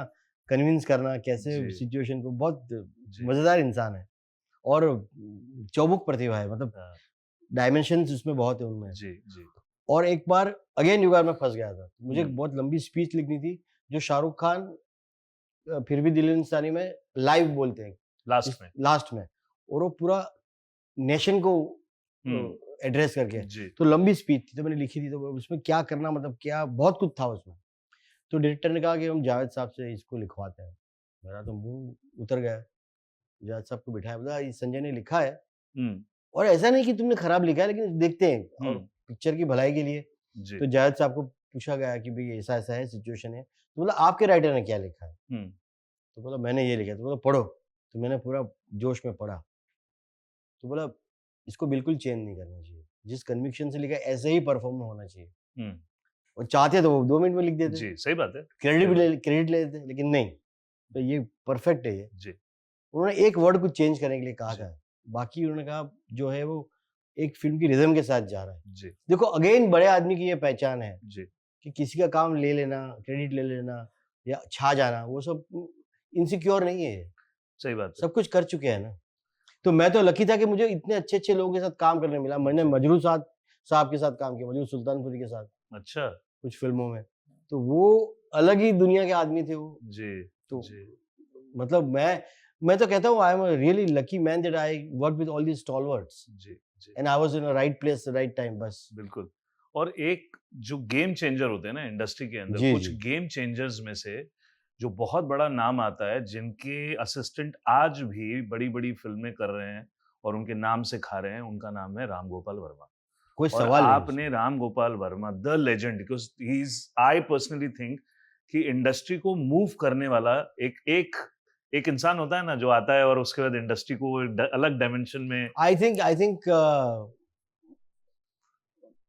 कन्विंस करना, कैसे जी सिचुएशन को, बहुत जी मज़ेदार इंसान है। और चौमुख प्रतिभा है, मतलब हाँ डायमेंशंस उसमें बहुत है उनमें। जी जी और एक बार अगेन युगार में फँस गया था। मुझे एक हम्म बहुत लंबी स्पीच लिखनी थी, जो शाहरुख खान फिर भी दिल इंसानी में लाइव बोलते हैं, लास्ट में लास्ट में, और वो पूरा नेशन को हम्म एड्रेस करके। जी तो लंबी स्पीच थी, तो मैंने लिखी थी, तो उसमें क्या करना, मतलब क्या बहुत कुछ था उसमें। तो डायरेक्टर ने कहा कि हम जावेद साहब से इसको लिखवाते हैं। मेरा तो मुँह उतर गया। जावेद साहब को बिठाया, बोला ये संजय ने लिखा है, हम्म और ऐसा नहीं कि तुमने खराब लिखा है, लेकिन देखते हैं और हम्म पिक्चर की भलाई के लिए। जी तो जावेद साहब को पूछा गया कि भाई ऐसा ऐसा है सिचुएशन है, तो बोला आपके राइटर ने क्या लिखा है, तो बोला मैंने ये लिखा, तो बोला पढ़ो, तो मैंने पूरा जोश में पढ़ा, तो बोला इसको बिल्कुल चेंज नहीं करना चाहिए, जिस कन्विक्शन से लिखा है ऐसे ही परफॉर्म होना चाहिए। और चाहते तो वो 2 मिनट में लिख देते, जी सही बात है। क्रेडिट ले लेते, लेकिन नहीं, तो ये परफेक्ट है ये। जी उन्होंने एक वर्ड को चेंज करने के लिए कहा जी। था, बाकी उन्होंने कहा जो है वो एक फिल्म की रिदम के साथ जा रहा है। जी देखो अगेन बड़े आदमी की ये पहचान है जी कि किसी का काम ले लेना, क्रेडिट ले लेना या छा जाना, वो सब इनसिक्योर नहीं है, सही बात है। सब कुछ कर चुके हैं ना। तो मैं तो लकी था कि मुझे इतने अच्छे लोगों के साथ काम करने मिला। मैंने मजरू साहब के साथ काम किया, मजरू सुल्तानपुरी के साथ अच्छा कुछ फिल्मों में, तो वो अलग ही दुनिया के आदमी थे वो। जी तो जी मतलब मैं तो कहता हूँ I am a really lucky man that I work with all these stalwarts जी जी and I was in a right place right time बस। बिल्कुल। और एक जो गेम चेंजर होते हैं ना इंडस्ट्री के अंदर, जी, कुछ जी। गेम चेंजर्स में से जो बहुत बड़ा नाम आता है, जिनके असिस्टेंट आज भी बड़ी-बड़ी फ़िल्में कर रहे हैं और उनके नाम से खा रहे हैं, उनका नाम है राम गोपाल वर्मा। कोई और सवाल नहीं आपने Ram Gopal Verma the legend, because he is, I personally think कि इंडस्ट्री को मूव करने वाला एक एक एक इंसान होता है ना, जो आता है और उसके बाद इंडस्ट्री को अलग डायमेंशन में। आई थिंक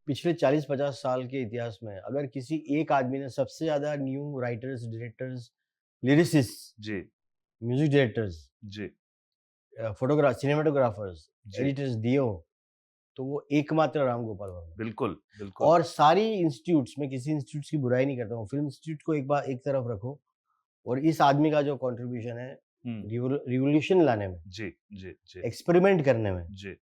पिछले 40-50 साल के इतिहास में अगर किसी एक आदमी ने सबसे ज्यादा न्यू राइटर्स, डायरेक्टर्स, लिरिसिस्ट, जी म्यूजिक डायरेक्टर्स, जी सिनेमाटोग्राफर्स, जी एडिटर्स दिए हो, तो वो एकमात्र राम गोपाल वर्मा। बिल्कुल बिल्कुल। और सारी इंस्टीट्यूट्स में किसी इंस्टीट्यूट की बुराई नहीं करता हूँ, फिल्म इंस्टीट्यूट को एक तरफ रखो, और इस आदमी का जो कंट्रीब्यूशन है रिवोल्यूशन लाने में, जी जी जी एक्सपेरिमेंट करने में, जी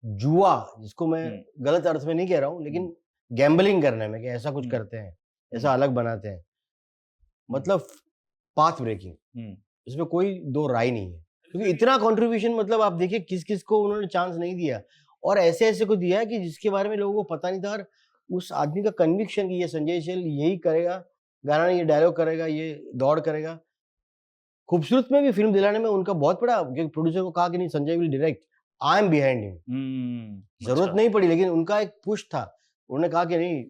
जुआ जिसको मैं हम्म गलत अर्थ में नहीं कह रहा हूँ, लेकिन गैम्बलिंग करने में कि ऐसा कुछ करते हैं, ऐसा अलग बनाते हैं, मतलब पाथ ब्रेकिंग, इसमें कोई दो राय नहीं है, क्योंकि इतना कंट्रीब्यूशन मतलब आप देखिए किस किस को उन्होंने चांस नहीं दिया, और ऐसे ऐसे को दिया है कि जिसके बारे में लोगों को पता नहीं था, और उस आदमी का कन्विक्शन कि ये संजय शील यही करेगा, गाना नहीं, ये डायलॉग करेगा, ये दौड़ करेगा। खूबसूरत में भी फिल्म दिलाने में उनका बहुत बड़ा, प्रोड्यूसर को कहा कि नहीं Sanjay will direct, I am behind him, जरूरत नहीं पड़ी, लेकिन उनका एक पुश था, उन्होंने कहा कि नहीं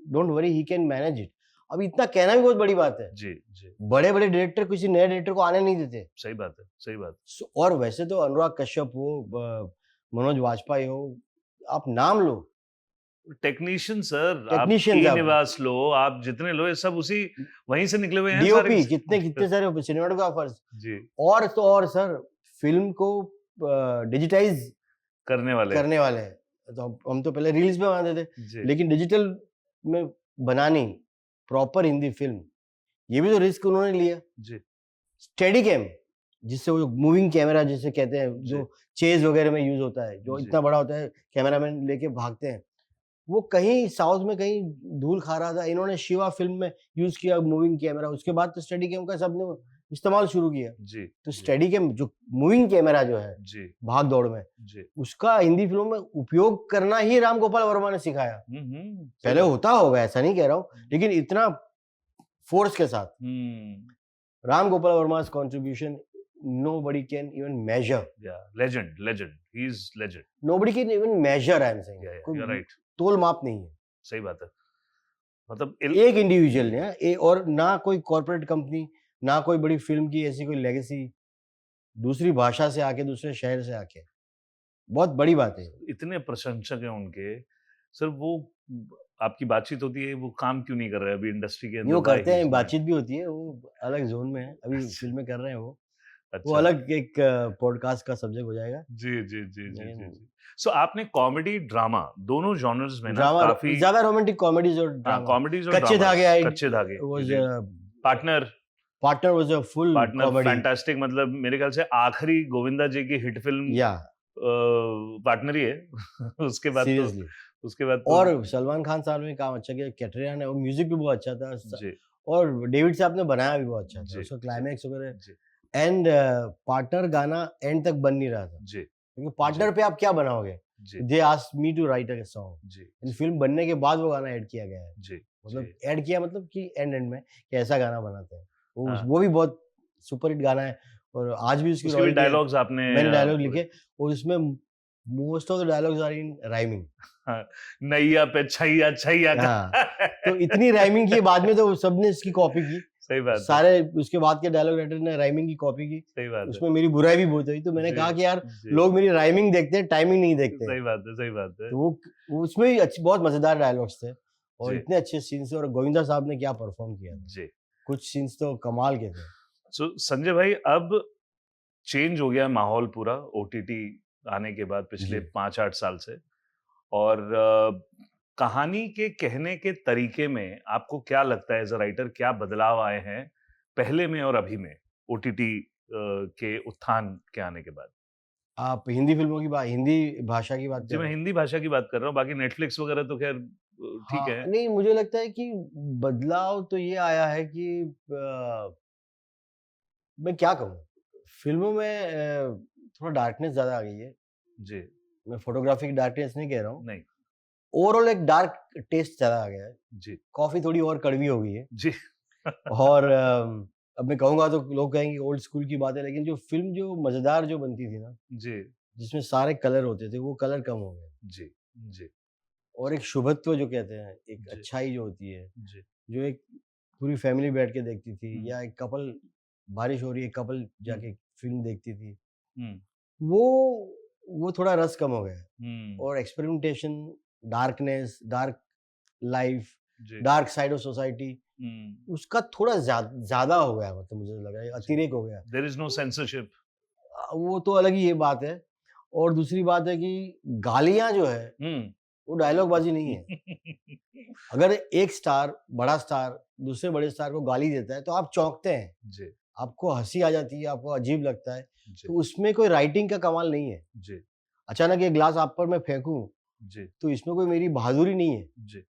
don't worry he can manage it. अब इतना कहना भी बहुत बड़ी बात है, जी जी बड़े बड़े डायरेक्टर किसी नए डायरेक्टर को आने नहीं देते। सही बात है, सही बात। और वैसे तो अनुराग कश्यप हो, मनोज वाजपेयी हो, आप नाम लो, टेक्नीशियन सर, आप टेक्नीशियंस, आप निवास लो, आप जितने लो, ये सब उसी वहीं से निकले हुए हैं डीओपी, सारे। कितने कितने सारे सिनेमाटोग्राफर्स, जी और तो और सर फिल्म को डिजिटाइज करने वाले करने वाले हैं। तो हम तो पहले रील्स में बनाते थे, जी लेकिन डिजिटल में बनानी प्रॉपर हिंदी फिल्म, ये भी तो रिस्क उन्होंने लिया। जी स्टेडी कैम, जिससे वो मूविंग कैमरा जिसे कहते हैं, जो चेज वगैरह में यूज होता है, जो जी। इतना बड़ा होता है, कैमरामैन लेके भागते हैं, वो कहीं साउथ में कहीं धूल खा रहा था, इन्होंने शिवा फिल्म में यूज किया मूविंग कैमरा, उसके बाद तो स्टेडी कैम का सबने इस्तेमाल शुरू किया। जी तो जी स्टेडी कैम जो मूविंग कैमरा जो है जी भाग दौड़ में, जी उसका हिंदी फिल्मों में उपयोग करना ही राम गोपाल वर्मा ने सिखाया। सही पहले बात। होता होगा, ऐसा नहीं कह रहा हूँ, लेकिन इतना फोर्स के साथ Ram Gopal Varma's contribution nobody can even measure. Legend, he is legend. Nobody can even measure, I am saying. You are right, तोल माप नहीं है सही बात है। मतलब एक इंडिविजुअल ने, और ना कोई कॉर्पोरेट कंपनी, ना कोई बड़ी फिल्म की ऐसी कोई लेगेसी, दूसरी भाषा से आके, दूसरे शहर से आके, बहुत बड़ी बात है। इतने प्रशंसक हैं उनके सर, वो आपकी बातचीत होती है, वो काम क्यों नहीं कर रहे अभी इंडस्ट्री के अंदर? वो करते हैं, बातचीत भी होती है, वो अलग जोन में है, अभी फिल्में कर रहे हैं वो अच्छा, अलग एक पॉडकास्ट का सब्जेक्ट हो जाएगा। जी जी जी जी जी जी। सो आपने कॉमेडी ड्रामा दोनों जॉनर्स में ना ड्रामा काफी ज्यादा रोमांटिक कॉमेडीज और ड्रामा, कॉमेडीज और कच्चे धागे आई, कच्चे धागे was partner partner was a full partner comedy, fantastic, मतलब मेरे ख्याल से आखिरी गोविंदा जी की हिट फिल्म या पार्टनर ही है। उसके बाद तो सीरियसली, उसके बाद तो और सलमान खान साहब ने काम अच्छा किया, कैटरीना ने, और म्यूजिक भी बहुत अच्छा था, जी और डेविड साहब ने बनाया भी बहुत अच्छा था, जी, उसका जी, क्लाइमैक्स वगैरह, जी एंड पार्टनर गाना एंड तक बन नहीं रहा था, जी क्योंकि पार्टनर पे आप क्या बनाओगे, जी they asked me to write a song, जी इन फिल्म बनने के बाद वो गाना ऐड किया गया है, जी मतलब ऐड किया मतलब कि एंड में कि ऐसा गाना बनाते हैं, हाँ। वो भी बहुत सुपर हिट गाना है, और आज भी उसकी उसके भी royalty है। डायलॉग्स आपने मैंने डायलॉग लिखे, और उसमें most of the dialogues are in rhyming. नैया पे छैया छैया हाँ, तो इतनी राइमिंग की बाद में तो सबने इसकी कॉपी की। सही बात है, सारे उसके बाद के डायलॉग राइटर ने राइमिंग की कॉपी की। सही बात है। उसमें मेरी बुराई भी बहुत हुई, तो मैंने जी, कहा कि यार जी, लोग मेरी राइमिंग देखते हैं, टाइमिंग नहीं देखते हैं। सही बात है, सही बात है। तो वो उसमें भी अच्छी बहुत मजेदार डायलॉग्स थे और जी। इतने अच्छे सीन्स थे, और गोविंदा साहब ने क्या परफॉर्म किया था। जी। कुछ सीन्स तो कमाल के थे। सो संजय भाई, अब चेंज हो गया है माहौल पूरा ओटीटी आने के बाद पिछले जी। 5-8 साल से, और कहानी के कहने के तरीके में आपको क्या लगता है एज अ राइटर, क्या बदलाव आए हैं पहले में और अभी में ओटीटी के उत्थान के आने के बाद? आप हिंदी फिल्मों की बात, हिंदी भाषा की बात जी, कर मैं रहे हैं? हिंदी भाषा की बात कर रहा हूँ, बाकी नेटफ्लिक्स वगैरह तो खैर ठीक हाँ, है। नहीं मुझे लगता है कि बदलाव तो ये आया है कि मैं क्या कहूँ? फ़िल्मों में थोड़ा डार्कनेस ज़्यादा आ गई है। जी, मैं फोटोग्राफी की डार्कनेस नहीं कह रहा हूँ। नहीं, ओवरऑल एक डार्क टेस्ट ज़्यादा आ गया है। जी, कॉफ़ी थोड़ी और कड़वी हो गई है। जी। और अब मैं कहूँगा तो लोग कहेंगे ओल्ड स्कूल की बात है, लेकिन जो फ़िल्म जो मज़ेदार जो बनती थी ना, जी, जिसमें सारे कलर होते थे, वो कलर कम हो गए। जी, जी, और एक शुभत्व जो कहते हैं, एक जी, अच्छाई जो होती है, जी। जो एक पूरी फैमिली बैठ के देखती थी, हुँ, या एक कपल, बारिश हो रही है, कपल हुँ, जाके फ़िल्म देखती थी, हुँ, वो वो थोड़ा रस कम हो गया है। हुँ, और एक्सपेरिमेंटेशन, डार्कनेस, डार्क लाइफ़, जी, डार्क साइड ऑफ सोसाइटी, हुँ, उसका थोड़ा ज़्यादा हो गया, मतलब मुझे लग रहा है जी। अतिरेक हो गया। There is no censorship. वो तो अलग ही ये बात है। और दूसरी बात है कि गालियाँ जो है, हुँ। वो डायलॉग बाज़ी नहीं है। अगर एक स्टार, बड़ा स्टार, दूसरे बड़े स्टार को गाली देता है, तो आप चौंकते हैं, जी, आपको हँसी आ जाती है, आपको अजीब लगता है, जी, तो उसमें कोई राइटिंग का कमाल नहीं है। जी, अचानक ये ग्लास आप पर मैं फेंकूँ, जी, तो इसमें कोई मेरी बहादुरी नहीं है। जी।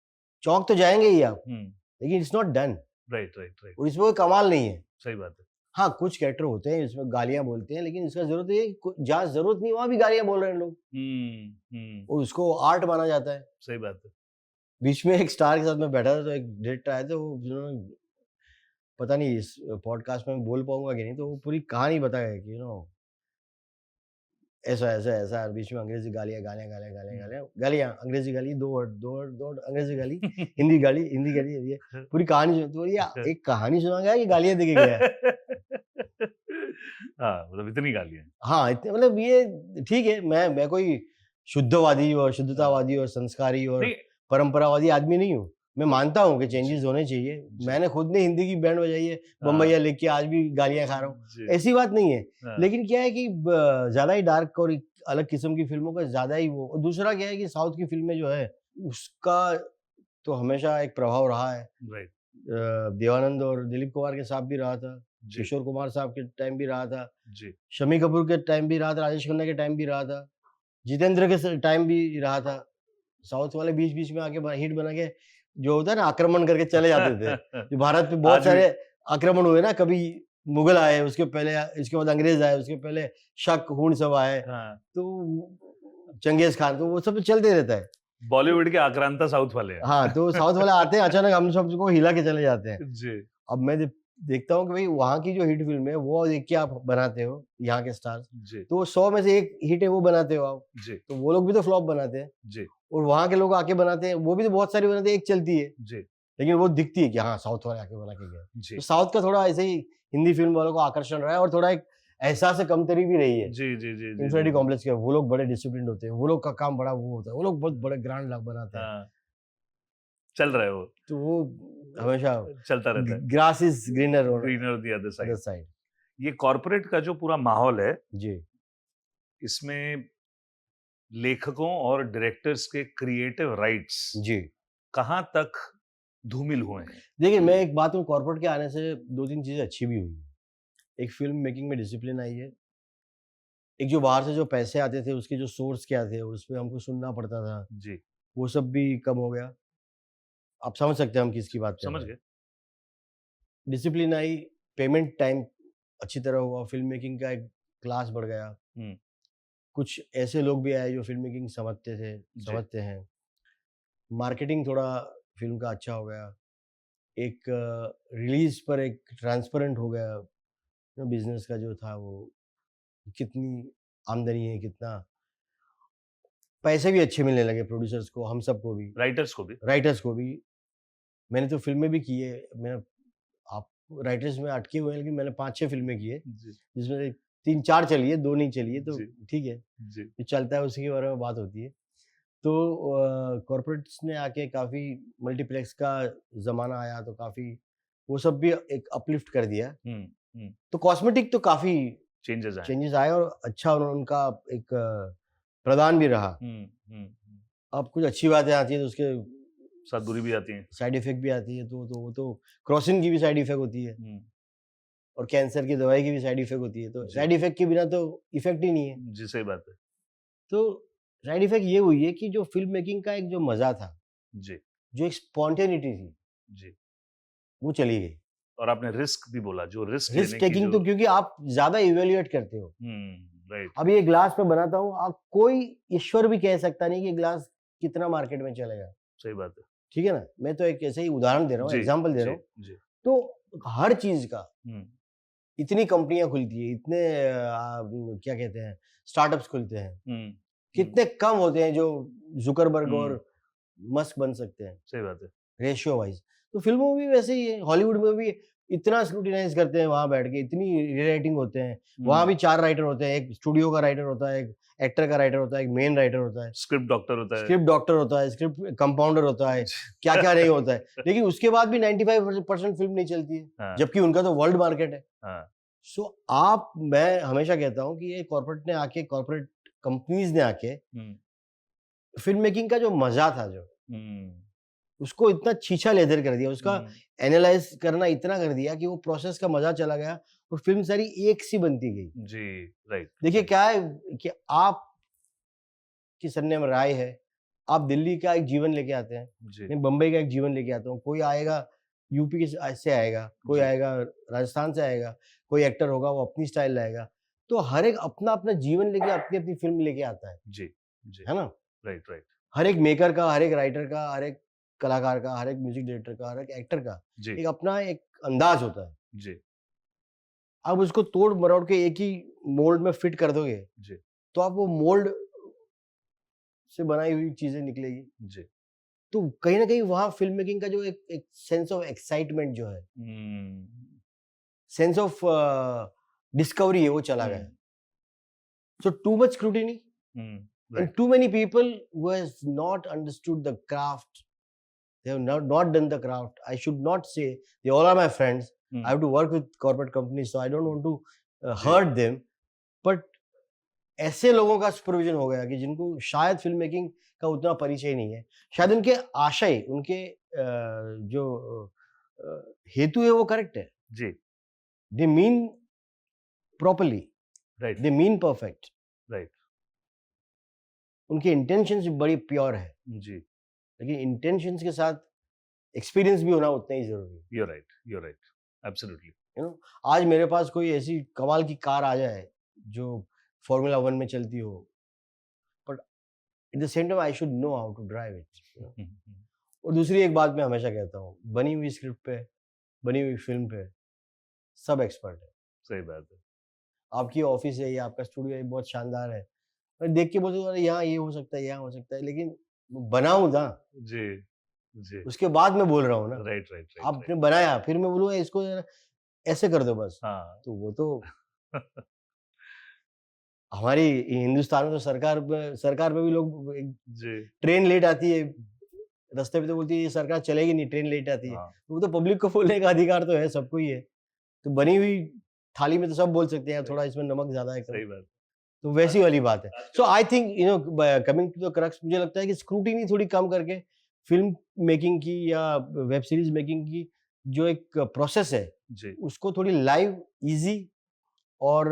चौंक तो जाएँगे ही आप, हुँ। लेकिन it's not done, right, right, right. और इसमें कोई कमाल नहीं है। सही बात है। हाँ, कुछ कैरेक्टर होते हैं इसमें गालियाँ बोलते हैं, लेकिन इसका ज़रूरत ये है कि जहाँ ज़रूरत नहीं है, वहाँ भी गालियाँ बोल रहे हैं लोग, हुँ, हुँ। और उसको आर्ट माना जाता है। सही बात है। बीच में एक स्टार के साथ मैं बैठा था, तो एक डायरेक्टर आए थे, वो उन्होंने, पता नहीं इस पॉडकास्ट में बोल पाऊँगा कि नहीं, तो वो पूरी कहानी बताया कि ऐसा, ऐसा, ऐसा, और बीच में अंग्रेज़ी गालियाँ, गालियाँ, गालियाँ, गालियाँ, हुँ। गालियाँ, गालियाँ, अंग्रेज़ी गाली, 2 वर्ड, 2 वर्ड, 2 वर्ड, अंग्रेज़ी गाली, हिंदी गाली, ये पूरी कहानी तो ये एक कहानी सुना गया है कि गालियाँ दे के गया है? हाँ, मतलब इतनी गालियाँ। हाँ, इतने मतलब ये ठीक है, मैं कोई शुद्धवादी और हाँ। शुद्धतावादी और संस्कारी और नहीं। परंपरावादी आदमी नहीं हूँ। मैं मानता हूँ कि जी, चेंजेज़ होने चाहिए। जी। मैंने खुद ने हिंदी की बैंड बजाई है, हाँ, बम्बईया लिख के आज भी गालियाँ खा रहा हूँ। जी, ऐसी बात नहीं है। हाँ, लेकिन क्या है कि ब ज़्यादा ही डार्क और एक अलग किस्म की फ़िल्मों का ज़्यादा ही वो, और दूसरा क्या है कि साउथ की फ़िल्में जो है, उसका तो हमेशा एक प्रभाव रहा है। राइट, देवानंद और दिलीप कुमार के साथ भी रहा था, जी, किशोर कुमार साहब के टाइम भी रहा था, जी, शम्मी कपूर के टाइम भी रहा था, राजेश खन्ना के टाइम भी रहा था, जितेंद्र के टाइम भी रहा था। साउथ वाले बीच-बीच में आके हिट बना के जो होता है ना, आक्रमण करके चले जाते थे। जो भारत पे बहुत आज भी। सारे आक्रमण हुए ना, कभी मुगल आए, उसके पहले इसके बाद अंग्रेज आए, उसके पहले शक, हूण सब आए, हाँ, तो चंगेज़ खान, तो वो सब तो चलते रहता है। तो बॉलीवुड के आक्रांता साउथ वाले हैं। हाँ, तो साउथ वाले आते हैं, अचानक हम सबको हिला के चले जाते हैं। जी, अब मैं देखता हूँ कि भई वहाँ की जो हिट फ़िल्म है, वो देख के आप बनाते हो, यहाँ के स्टार्स, जी, तो 100 में से 1 हिट है, वो बनाते हो आप। जी, तो वो लोग भी तो फ्लॉप बनाते हैं, जी, और वहाँ के लोग आके बनाते हैं, वो भी तो बहुत सारी बनाते हैं, एक चलती है, जी, लेकिन वो दिखती है कि हाँ, साउथ वाले आके बना के गए। जी, तो साउथ का थोड़ा ऐसे ही हिंदी फ़िल्म वालों को आकर्षण रहा है, और थोड़ा एक एहसास कमतरी भी रही है। जी, जी, जी, जी, इन्फिनिटी जी, कॉम्प्लेक्स के वो लोग बड़े डिसिप्लिन्ड होते हैं, वो लोग का काम बड़ा वो होता है, वो लोग बहुत बड़े ग्रैंड बनाते हैं। हाँ, चल रहा है वो, तो वो हमेशा चलता रहता है। Grass is greener on greener the other other side. Side. ये कॉर्पोरेट का जो पूरा माहौल है, जी, इसमें लेखकों और डायरेक्टर्स के क्रिएटिव राइट्स जी। कहाँ तक धूमिल हुए हैं? देखिए, मैं एक बात कहूँ, कॉर्पोरेट के आने से 2-3 चीज़ें अच्छी भी हुई हैं। एक फ़िल्म मेकिंग में डिसिप्लिन आई है। एक जो बाहर से जो पैसे आते थे, उसके जो सोर्स क्या थे, उसपे हमको सुनना पड़ता था, जी, वो सब भी कम हो गया। आप समझ सकते हैं हम किसकी बात कर समझ रहे हैं। गए? डिसिप्लिन आई, पेमेंट टाइम अच्छी तरह हुआ, फ़िल्म मेकिंग का एक क्लास बढ़ गया। हुँ, कुछ ऐसे लोग भी आए जो फ़िल्म मेकिंग समझते थे, जी, समझते हैं। मार्केटिंग थोड़ा फ़िल्म का अच्छा हो गया। एक रिलीज़ पर एक ट्रांसपेरेंट हो गया, बिज़नेस का जो था वो, कितनी आमदनी है, कितना पैसे भी अच्छे मिलने लगे प्रोड्यूसर्स को, हम सबको भी, राइटर्स को भी। राइटर्स को भी। मैंने तो फिल्में भी की है, मैंने आप राइटर्स में अटके हुए हैं, लेकिन मैंने 5-6 फिल्में की है, जी जिसमें से 3-4 चली है, 2 नहीं चली है, तो जी। ठीक है, जी जो चलता है उसी के बारे में बात होती है। तो कॉर्पोरेट्स ने आके काफ़ी, मल्टीप्लेक्स का ज़माना आया तो काफ़ी वो सब भी एक अपलिफ्ट कर दिया। तो कॉस्मेटिक तो काफ़ी चेंजेस आए। चेंजेस आए और अच्छा उनका एक प्रदान भी रहा। अब कुछ अच्छी बातें आती हैं तो उसके साथ बुरी भी आती हैं। साइड इफेक्ट भी आती है, तो वो तो क्रॉसिंग की भी साइड इफेक्ट होती है और कैंसर की दवाई की भी साइड इफेक्ट होती है, तो जी। साइड इफेक्ट के बिना तो इफेक्ट ही नहीं है। जी सही बात है। तो साइड इफेक्ट ये हुई है कि जो फिल्म मेकिंग का एक जो मजा था, जी जो एक स्पॉन्टेनिटी थी, जी। वो चली गई। और आपने रिस्क भी बोला, जो रिस्क रिस्क लेने की टेकिंग जो तो क्योंकि आप ज्यादा इवेल्युएट करते हो। राइट। अब ये ग्लास में बनाता हूँ, आप कोई ईश्वर भी कह सकता नहीं कि ग्लास कितना मार्केट में चलेगा, सही बात है। ठीक है ना? मैं तो एक ऐसे ही उदाहरण दे रहा हूँ, जी एग्जाम्पल दे रहा हूँ। जी। तो हर चीज का हम्म, इतनी कंपनियां खुलती है, इतने क्या कहते हैं, स्टार्टअप्स खुलते हैं, हम्म, कितने कम होते हैं जो जुकरबर्ग हम्म। और मस्क बन सकते हैं सही बात है। Ratio wise. तो फिल्मों में भी वैसे ही है, हॉलीवुड में भी इतना स्क्रूटिनाइज करते हैं वहां बैठ के, इतनी रीराइटिंग होते हैं, वहां भी 4 राइटर होते हैं, एक स्टूडियो का राइटर होता है, एक एक्टर का राइटर होता है, एक मेन राइटर होता है, स्क्रिप्ट डॉक्टर होता है। स्क्रिप्ट डॉक्टर होता है, स्क्रिप्ट कंपाउंडर होता है, क्या क्या नहीं होता है, लेकिन उसके बाद भी 95% फिल्म नहीं चलती है, हाँ, जबकि उनका तो वर्ल्ड मार्केट है। हाँ, सो मैं हमेशा कहता हूँ कि ये कॉर्पोरेट कंपनीज ने आके फिल्म मेकिंग का जो मजा था, जो उसको इतना छीछा लेदर कर दिया, उसका एनालाइज करना इतना कर दिया कि वो प्रोसेस का मजा चला गया और फिल्म सारी एक सी बनती गई। जी राइट। देखिए क्या है कि आप की सरनेम राय है, आप दिल्ली का एक जीवन लेके आते हैं, जी मैं बम्बई का एक जीवन लेके आता हूँ, कोई आएगा यूपी के से आएगा, कोई जी। आएगा राजस्थान से आएगा, कोई एक्टर होगा वो अपनी स्टाइल लाएगा, तो हर एक अपना अपना जीवन लेके अपनी अपनी फिल्म लेके आता जी जी। है ना? Right right. हर एक मेकर का, हर एक राइटर का, हर एक कलाकार का, हर एक म्यूजिक डायरेक्टर का, हर एक एक्टर का जी एक अपना एक अंदाज होता है। जी आप उसको तोड़ मरोड़ के एक ही मोल्ड में फिट कर दोगे, जी तो आप वो मोल्ड से बनाई हुई चीजें निकलेगी। जी। तो कहीं ना कहीं वहां फिल्म मेकिंग का जो एक सेंस ऑफ एक्साइटमेंट जो है, सेंस ऑफ डिस्कवरी है, वो चला गया। So too much scrutiny and too many people who has not understood the craft, they have not done the craft. I should not say, they all are my friends. I have to work with corporate companies, so I don't want to hurt them, but ऐसे लोगों का supervision हो गया कि जिनको शायद film making का उतना परिचय नहीं है, शायद उनके आशय, उनके जो हेतु है वो करेक्ट है, जी they mean properly, right they mean perfect, right. उनके इंटेंशंस बड़ी प्योर है, जी लेकिन इंटेंशंस के साथ एक्सपीरियंस भी होना उतना ही जरूरी है। You right absolutely. You know, आज मेरे पास कोई ऐसी कमाल की कार आ जाए जो फॉर्मूला 1 में चलती हो, but at the same time I should know how to drive it. और दूसरी एक बात मैं हमेशा कहता हूँ, बनी हुई स्क्रिप्ट पे, बनी हुई फिल्म पे सब एक्सपर्ट है। सही बात है। आपकी ऑफिस है या आपका स्टूडियो है, बहुत शानदार है, मैं देख के बोलता हूँ अरे यहाँ ये हो सकता है, यहाँ हो सकता है, लेकिन बनाऊं ना, जी जी। उसके बाद मैं बोल रहा हूँ ना। Right right right. आपने बनाया, फिर मैं बोलूँगा इसको ऐसे कर दो बस, हाँ तो वो तो हमारी हिंदुस्तान में तो सरकार में भी लोग जी ट्रेन लेट आती है, रास्ते पे तो बोलती है ये सरकार चलेगी नहीं, ट्रेन लेट आती है। हाँ वो तो पब्लिक को बोलने का अधिकार तो है, सबको ही है। तो बनी हुई थाली में तो सब बोल सकते हैं थोड़ा इसमें नमक ज्यादा है, सही बात। तो वैसी वाली बात है। So I think you know, coming to the crux, मुझे लगता है कि स्क्रूटिनी थोड़ी कम करके फिल्म मेकिंग की या वेब सीरीज मेकिंग की जो एक प्रोसेस है, जी उसको थोड़ी लाइव, इजी और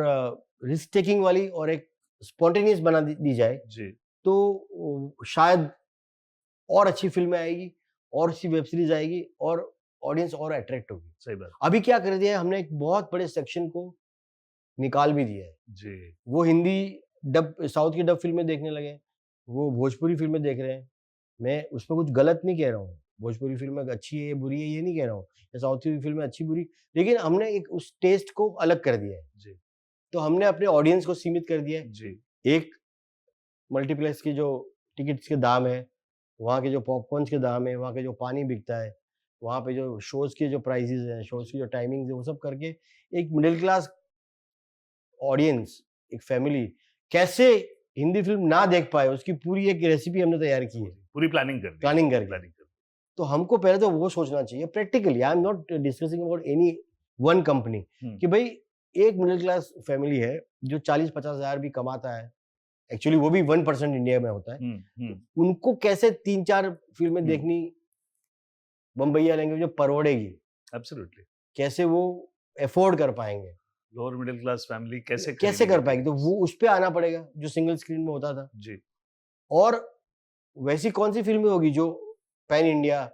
रिस्क टेकिंग वाली और एक स्पॉन्टेनियस बना दी जाए, जी तो शायद और अच्छी फिल्में आएगी, और अच्छी वेब सीरीज आएगी और ऑडियंस और अट्रैक्ट होगी। सही बात। अभी क्या कर दिया है हमने, एक बहुत बड़े सेक्शन को निकाल भी दिया है। जी वो हिंदी डब, साउथ की डब फिल्में देखने लगे, वो भोजपुरी फिल्में देख रहे हैं। मैं उसमें कुछ गलत नहीं कह रहा हूँ, भोजपुरी फिल्में अच्छी है बुरी है ये नहीं कह रहा हूँ, या साउथ की फिल्में अच्छी बुरी, लेकिन हमने एक उस टेस्ट को अलग कर दिया है। जी तो हमने अपने ऑडियंस को सीमित कर दिया है। जी एक मल्टीप्लेक्स की जो टिकट्स के दाम है, वहाँ के जो पॉपकॉर्न्स के दाम है, वहाँ के जो पानी बिकता है, वहाँ पे जो शोज़ के जो प्राइसेज़ हैं, शोज़ की जो टाइमिंग्स है, वो सब करके एक मिडिल क्लास ऑडियंस, एक फैमिली कैसे हिंदी फ़िल्म ना देख पाए, उसकी पूरी एक रेसिपी हमने तैयार की है, पूरी प्लानिंग कर दी, प्लानिंग करके। प्लानिंग कर तो हमको पहले तो वो सोचना चाहिए practically. I am not discussing about any one company hmm. कि भाई एक मिडिल क्लास फैमिली है जो 40-50 हज़ार भी कमाता है, एक्चुअली वो भी 1% इंडिया में होता है, तो उनको कैसे 3-4 फ़िल्में हम्म। देखनी बम्बईया लैंग्वेज में परवड़ेगी, एब्सोल्युटली। कैसे वो अफोर्ड कर पाएँगे, लोअर मिडिल क्लास फैमिली कैसे कैसे कर खरीदेगी पाएँगे, तो tickets? वो उस पे आना पड़ेगा जो सिंगल स्क्रीन में होता था। जी। और वैसी कौन-सी फ़िल्में होगी जो पैन इंडिया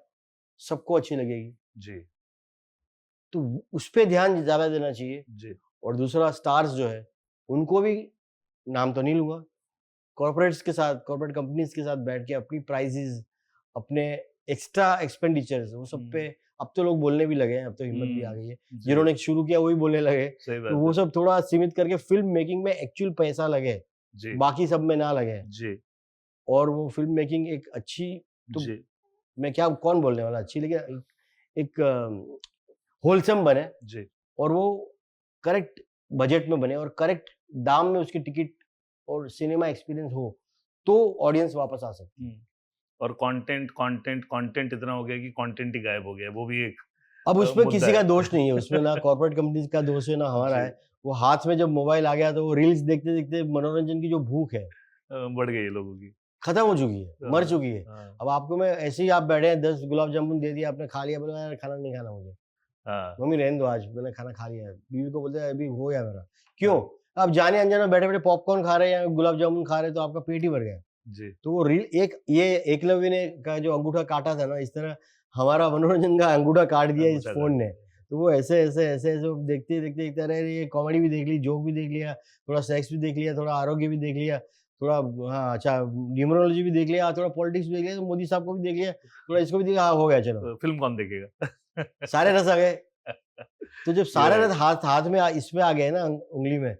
सबको अच्छी लगेगी, जी। तो उस पे ध्यान ज़्यादा देना चाहिए। जी। और दूसरा स्टार्स जो है, उनको भी नाम तो नहीं लूँगा, कॉर्पोरेट्स के साथ, कॉर्पोरेट कंपनीज़ के साथ बैठ के अपनी प्राइसेज़, अपने एक्स्ट्रा एक्सपेंडिचर्स वो सब पे अब तो लोग बोलने भी लगे हैं, अब तो हिम्मत भी आ गई है। जी। जिन्होंने शुरू किया वही बोलने लगे, सही तो बात वो है। सब थोड़ा सीमित करके फ़िल्म मेकिंग में एक्चुअल पैसा लगे, जी। बाकी सब में ना लगे। जी। और वो फ़िल्म मेकिंग एक अच्छी, तो जी। मैं क्या कौन बोलने वाला अच्छी, लेकिन एक होलसम बने जी। और वो करेक्ट बजट में बने और करेक्ट दाम में उसकी टिकट और सिनेमा एक्सपीरियंस हो, तो ऑडियंस वापस आ सकती है। और कंटेंट इतना हो गया कि कंटेंट ही गायब हो गया, वो भी एक अब उसमें मुद्दा किसी का है। दोष नहीं है, उसमें ना कॉर्पोरेट कंपनीज का दोष है, ना हमारा जी। है। वो हाथ में जब मोबाइल आ गया तो वो रील्स देखते-देखते मनोरंजन की जो भूख है, बढ़ गई है लोगों की। खत्म हो चुकी है, मर हाँ, चुकी है। हाँ, अब आपको मैं ऐसे ही आप बैठे हैं 10 गुलाब जामुन दे दिया, आपने खा लिया, बोला यार खाना नहीं खाना मुझे। हाँ, मम्मी रहने दो आज मैंने खाना खा लिया है। बीवी को बोलते हैं अभी हो गया मेरा। क्यों? हाँ, आप जाने-अनजाने में बैठे-बैठे पॉपकॉर्न खा रहे हैं या गुलाब जामुन खा रहे हैं तो आपका पेट ही भर गया। जी। तो वो रील एक ये एकलव्य ने का जो अंगूठा काटा था ना, इस तरह हमारा मनोरंजन का अंगूठा काट दिया इस अंगूठा फ़ोन काट ने। दिया। तो वो ऐसे-ऐसे देखते अरे ये कॉमेडी भी देख ली, जोक भी देख लिया, थोड़ा सेक्स भी देख लिया, थोड़ा आरोग्य भी देख लिया, थोड़ा हाँ, अच्छा न्यूमरोलॉजी भी देख लिया, थोड़ा पॉलिटिक्स भी देख लिया, तो मोदी साहब को भी देख लिया, थोड़ा इसको भी देखा, हाँ, हो गया चलो। तो फ़िल्म कौन देखेगा? सारे रस आ गए। तो जब You're सारे रस right. हाथ हाथ में इसमें आ गए ना उँगली में,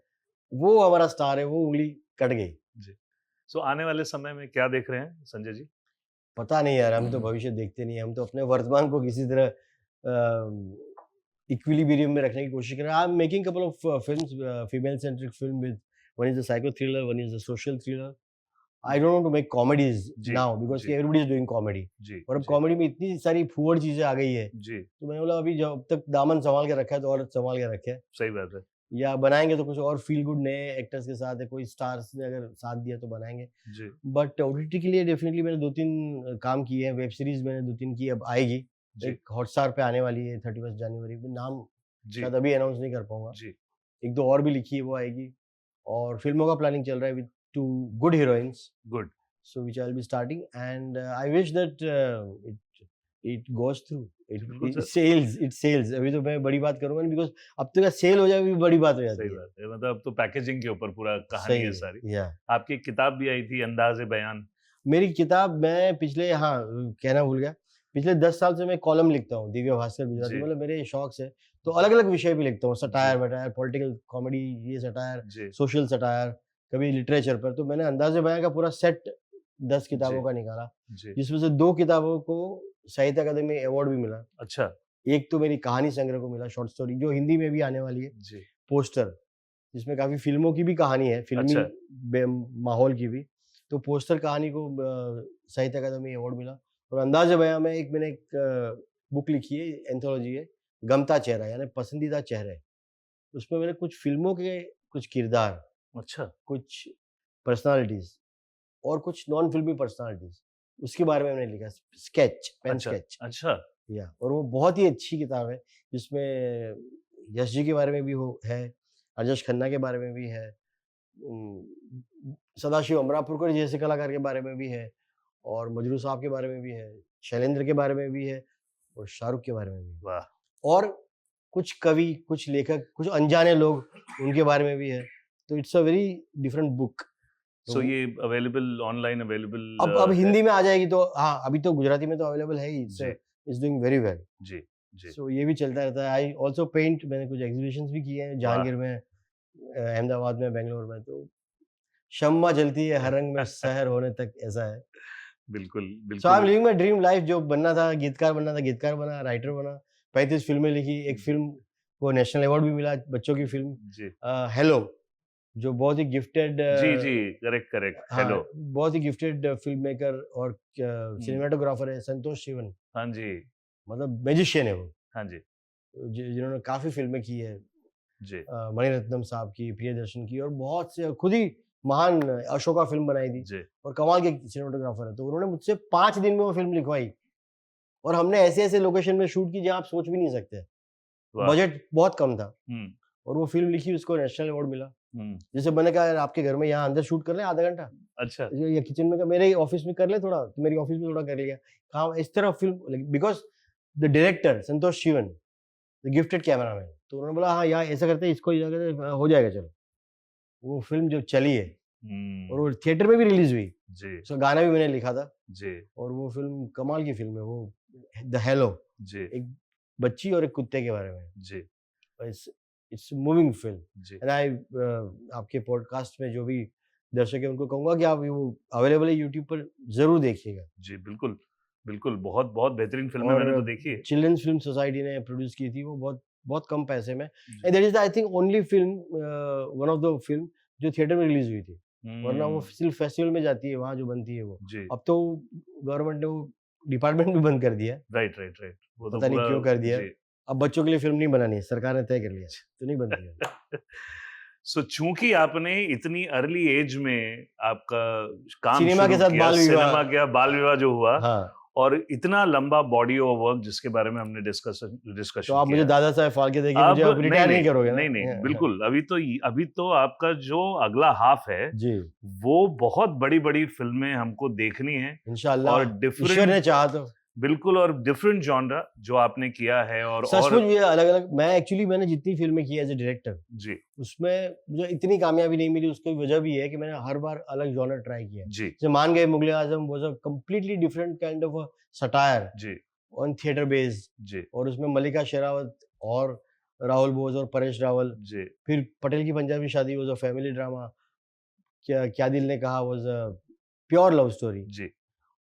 वो हमारा स्टार है, वो उँगली कट गई। जी। सो आने वाले समय में क्या देख रहे हैं संजय जी? पता नहीं यार, हम तो भविष्य देखते नहीं हैं, हम तो अपने वर्तमान को किसी तरह इक्विलिब्रियम में रखने की कोशिश कर रहे हैं। I am making couple of films, female centric film with one is a psycho thriller, one is a social thriller. I don't want to make comedies जी, नाउ बिकॉज़ जी, एवरीबॉडी इज़ डूइंग कॉमेडी। जी, और अब जी, comedy में इतनी सारी फूहड़ चीज़ें आ गई है, जी, तो मैंने बोला अभी जब तक दामन सँभाल के रखा है, तो और सँभाल के रखें। सही बात है। या बनाएँगे तो कुछ और फ़ील गुड नए एक्टर्स के साथ, या कोई स्टार्स ने अगर साथ दिया तो बनाएँगे। जी, बट ओटीटी के लिए डेफ़िनिटली मैंने 2-3 काम किए हैं, वेब सीरीज़ मैंने 2-3 की, अब आएगी। जी, एक हॉटस्टार पे आने वाली है 31 जनवरी को, नाम जी, शायद अभी अनाउंस नहीं कर पाऊँगा। जी, 1-2 और भी लिखी है, वो आएगी। और फ़िल्मों का प्लानिंग चल रहा है with 2 good heroines, good. so which I'll be starting, and I wish that it goes through. बिल्कुल सर, It sails. अभी तो मैं बड़ी बात करूँगा नहीं, बिकॉज़ अब तो क्या सेल हो जाए भी बड़ी बात हो सही जाती है। बात है। मतलब अब तो पैकेजिंग के ऊपर पूरा कहानी सही है है, सारी। या आपकी एक किताब भी आई थी अंदाज़-ए-बयान। मेरी किताब मैं पिछले, हाँ, कहना भूल गया। पिछले 10 साल से मैं कॉलम लिखता हूँ, दिव्य भास्कर गुजराती, जी, मतलब मेरे शौक से। तो अलग-अलग विषय पे लिखता हूँ, जी, सटायर-वटायर, पॉलिटिकल कॉमेडी, ये सटायर, जी, सोशल सटायर, कभी लिटरेचर पर। तो मैंने अंदाज़े-बयां का पूरा सेट 10 जी, किताबों का निकाला, जी। जिसमें से 2 किताबों को साहित्य अकादमी अवार्ड भी मिला। अच्छा, एक तो मेरी कहानी संग्रह को मिला, शॉर्ट स्टोरी, जो हिंदी में भी आने वाली है, जी, पोस्टर, जिसमें काफ़ी फ़िल्मों की भी कहानी है, फ़िल्मी अच्छा, बे माहौल की भी। तो पोस्टर कहानी को साहित्य अकादमी अवार्ड मिला। और अंदाज़े-बयां में मैंने एक बुक लिखी है, एंथोलॉजी है, गमता चेहरा, यानी पसंदीदा चेहरे। उसमें मैंने कुछ फ़िल्मों के कुछ किरदार, अच्छा, कुछ पर्सनैलिटीज़ और कुछ नॉन फ़िल्मी पर्सनैलिटीज़, उसके बारे में मैंने लिखा, स्केच, पेन अच्छा, स्केच। अच्छा, या और वो बहुत ही अच्छी किताब है, जिसमें यश जी के बारे में भी हो है, राजेश खन्ना के बारे में भी है, सदाशिव अमरापुरकर जैसे कलाकार के बारे में भी है, और मजरू साहब के बारे में भी है, शैलेंद्र के बारे में भी है, और शाहरुख के बारे में भी है। वाह! और कुछ कवि, कुछ लेखक, कुछ अनजाने लोग, उनके बारे में भी है। तो it's a very different book. तो सो ये अवेलेबल ऑनलाइन अवेलेबल अब है? हिंदी में आ जाएगी, तो हाँ, अभी तो गुजराती में तो अवेलेबल है ही। जी, इट्स डूइंग वेरी वेल। जी, जी। सो ये भी चलता रहता है। आई आल्सो पेंट, मैंने कुछ एग्ज़िबिशंस भी किए हैं वाह! जहांगीर में, अहमदाबाद में, बैंगलोर में। तो शम्मा जलती है हर रंग में सहर होने तक, ऐसा है। बिल्कुल सो आई एम बिल्कुल। Living my dream life. जो बनना था गीतकार बनना था, गीतकार बना, राइटर बना, 35 फिल्में लिखी, एक फिल्म को नेशनल अवार्ड भी मिला, बच्चों की फिल्म जी हेलो, जो बहुत ही गिफ्टेड, जी जी, करेक्ट करेक्ट, हाँ, हेलो। बहुत ही गिफ्टेड फिल्म मेकर और सिनेमाटोग्राफर है संतोष शिवन, हाँ जी, मतलब मैजिशियन है वो, हाँ जी, जिन्होंने काफी फिल्में की है, जी, मणिरत्नम साहब की, प्रियदर्शन की, और बहुत से, खुद ही महान अशोका फिल्म बनाई थी, जी, और कमाल के सिनेमाटोग्राफर है। तो उन्होंने मुझसे 5 दिन में वो फिल्म लिखवाई, और हमने ऐसे ऐसे लोकेशन में शूट की जहाँ आप सोच भी नहीं सकते। वाह! बजट बहुत कम था, हुँ, और वो फिल्म लिखी, उसको नेशनल अवार्ड मिला। हुँ, जैसे मैंने कहा, यार आपके घर में यहाँ अंदर शूट कर ले आधा घंटा, अच्छा, या किचन में, मेरे ऑफिस में कर ले थोड़ा, तो मेरी ऑफिस में थोड़ा कर लिया काम, इस तरह film, because the director Santosh Sivan, the gifted cameraman, तो उन्होंने बोला हाँ यार ऐसा करते हैं, इसको इधर करते हैं, हो जाएगा चलो। वो फिल्म जो चली है, और वो थिएटर में भी रिलीज हुई, जी, उसका गाना भी मैंने लिखा था, जी, और वो फिल्म कमाल की फिल्म है वो, द हेलो, जी, एक बच्ची और एक कुत्ते के बारे में। जी, इट्स इट्स मूविंग फिल्म, जी, एंड आई आपके पॉडकास्ट में जो भी दर्शक है उनको कहूंगा कि आप वो अवेलेबल है यूट्यूब पर, जरूर देखिएगा। जी, बिल्कुल, बिल्कुल, बहुत बहुत बेहतरीन फ़िल्म है, मैंने तो और देखी है। चिल्ड्रंस फिल्म सोसाइटी ने प्रोड्यूस की थी, वो बहुत बहुत कम पैसे में, जी, and that is I think only film, one of the film जो थिएटर में रिलीज हुई थी, वरना वो हुँ, सिर्फ फेस्टिवल में जाती है, वहाँ जो बनती है वो। जी, अब तो गवर्नमेंट ने वो डिपार्टमेंट भी बंद कर दिया है, राइट, राइट, राइट, वो तो पता नहीं पूरा क्यों कर दिया है। जी। अब बच्चों के लिए फिल्म नहीं बनानी है, सरकार ने तय कर लिया है, तो नहीं बनती है। सो चूंकि आपने इतनी अर्ली एज में आपका काम सिनेमा के शुरू साथ किया, बाल विवाह, सिनेमा किया, बाल विवाह जो हुआ, हाँ, और इतना लंबा बॉडी ऑफ वर्क जिसके बारे में हमने तो डिस्कशन आप मुझे किया। दादा साहेब फाल्के देखिए, मुझे अब अब नहीं रिटायर नहीं नहीं करोगे ना? नहीं नहीं, बिल्कुल, अभी तो आपका जो अगला हाफ है जी, वो बहुत बड़ी बड़ी फिल्में हमको देखनी है, और इंशाल्लाह, ईश्वर डिफरेंट, ने चाहा तो। बिल्कुल, और डिफरेंट जॉनरा जो आपने किया है, और सचमुच ये अलग-अलग, मैंने जितनी फ़िल्में की एज़ अ डायरेक्टर, जी उसमें मुझे इतनी कामयाबी नहीं मिली, उसकी वजह भी है कि मैंने हर बार अलग जॉनर ट्राई किया है। जी जैसे मान गए Mughal-e-Azam was a completely different kind of a satire जी ऑन थिएटर बेस्ड, जी और उसमें मल्लिका शेरावत और राहुल बोस और परेश रावल, जी फिर पटेल की पंजाबी शादी वाज़ अ फैमिली ड्रामा, क्या क्या Dil Ne Kaha was a pure love story. जी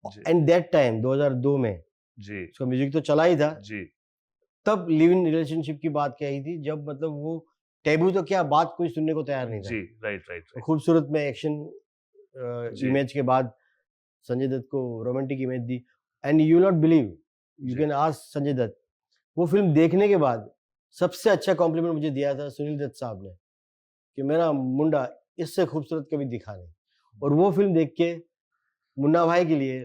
जी एंड दैट टाइम 2002 में, जी उसका म्यूज़िक तो चला ही था, जी तब लिव इन रिलेशनशिप की बात कही थी, जब मतलब वो टैबू तो क्या, बात कोई सुनने को तैयार नहीं था। जी, राइट राइट और राइट, खूबसूरत में एक्शन जी इमेज के बाद संजय दत्त को रोमांटिक इमेज दी, and you not believe, you जी कैन आस्क संजय दत्त, वो फिल्म देखने के बाद सबसे अच्छा कॉम्प्लीमेंट मुझे दिया था सुनील दत्त साहब ने, कि मेरा मुंडा इससे खूबसूरत कभी दिखा नहीं। और वो फिल्म देख के मुन्ना भाई के लिए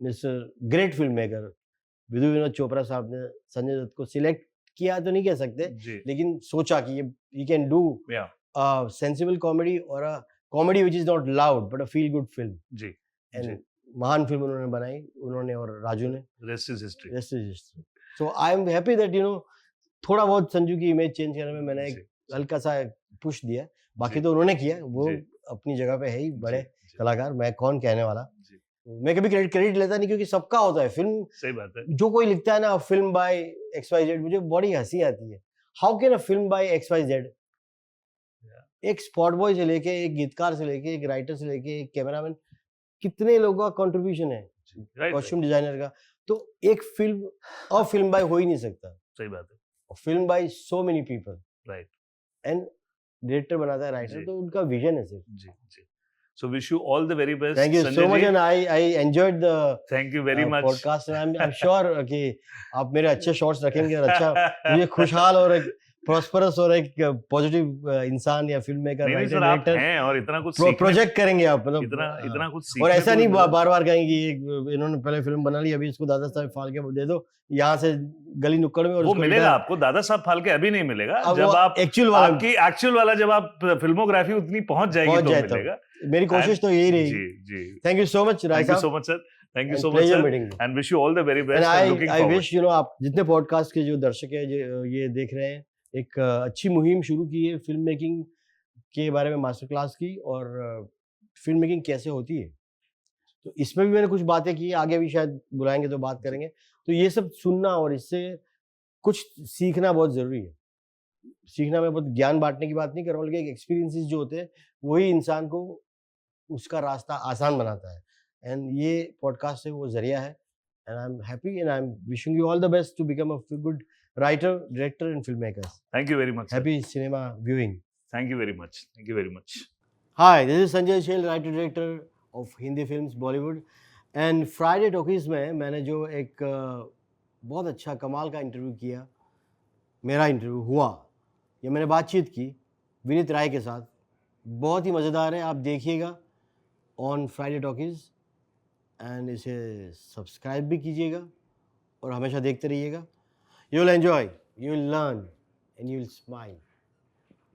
mister great film maker Vidhu Vinod Chopra साहब ने संजय दत्त को सिलेक्ट किया तो नहीं कह सकते, जी, लेकिन सोचा कि ये कैन डू या सेंसिबल कॉमेडी, और a comedy which is not loud but a feel good film, जी जी, एंड महान फिल्म उन्होंने बनाई, उन्होंने और राजू ने, rest is history, rest is history. So I am happy that थोड़ा बहुत संजू की इमेज चेंज करने में मैंने जी एक हल्का सा पुश दिया, बाकी जी तो उन्होंने किया, वो जी अपनी जगह पे है ही बड़े जी कलाकार, मैं कौन कहने वाला। जी, मैं कभी क्रेडिट लेता नहीं, क्योंकि सबका होता है फिल्म, सही बात है, जो कोई लिखता है ना फिल्म बाय XYZ, मुझे बड़ी हंसी आती है। How can a film bye XYZ, एक स्पॉट बॉय से लेके, एक गीतकार से लेके, एक राइटर से लेके, एक कैमरामैन, कितने लोगों का कंट्रीब्यूशन है, राइट राइट, कॉस्ट्यूम डिजाइनर का। तो एक फिल्म बाय हो ही नहीं सकता, सही बात है, film by so many people, right, and director बनाता है, जी राइटर, तो उनका विजन है सिर्फ। जी जी। So wish you all the very best thank you so Sanjay much, जी, and I enjoyed the thank you very much. Podcast, and I am sure कि आप मेरे अच्छे शॉट्स रखेंगे, और अच्छा मुझे खुशहाल और एक प्रॉस्परस और एक पॉजिटिव इंसान या फिल्म मेकर, नहीं नहीं राइटर, सर, आप डायरेक्टर हैं और इतना कुछ सीखने, प्रोजेक्ट करेंगे आप, मतलब इतना इतना कुछ और सीखने ऐसा को भी नहीं मिला। बार बार कहेंगे कि इन्होंने पहले फिल्म बना ली, अभी इसको दादा साहब फाल्के दे दो यहाँ से गली नुक्कड़ में, और वो उसको मिलेगा retire- आपको, दादा साहब फाल्के अभी नहीं मिलेगा, अब जब वो आप एक्चुअल वाला आपकी एक्चुअल वाला, जब आप फिल्मोग्राफी उतनी पहुंच जाएगी पहुंच तो जाए, मिलेगा। मेरी कोशिश तो यही जी रहेगी। जी, thank you so much Rai thank you साहब, so much sir, thank you and so much pleasure sir, meeting you, and wish you all the very and best, and looking I forward. विश आप जितने पॉडकास्ट के जो दर्शक है ये देख रहे हैं, एक अच्छी मुहिम शुरू की है फिल्म मेकिंग के बारे में, मास्टर क्लास की, और फिल्म मेकिंग कैसे होती है, तो इसमें भी मैंने कुछ बातें की, आगे भी शायद बुलाएंगे तो बात करेंगे। तो ये सब सुनना और इससे कुछ सीखना बहुत जरूरी है। सीखना मैं बहुत ज्ञान बांटने की बात नहीं कर रहा हूँ, बल्कि एक्सपीरियंसेस जो होते हैं वही इंसान को उसका रास्ता आसान बनाता है। एंड ये पॉडकास्ट है वो जरिया है। And I am happy and I am wishing you all the best to become a good writer, director and film makers. Thank you very much. Happy cinema viewing. Thank you very much. Thank you very much. Hi, this is Sanjay Shail, writer director of Hindi films Bollywood. And Friday Talkies में मैंने जो एक बहुत अच्छा कमाल का interview किया, मेरा इंटरव्यू हुआ, ये मैंने बातचीत की विनीत राय के साथ, बहुत ही मज़ेदार है। आप देखिएगा ऑन फ्राइडे टॉकीज़ एंड इसे सब्सक्राइब भी कीजिएगा और हमेशा देखते रहिएगा। You will enjoy, you will learn and you will smile.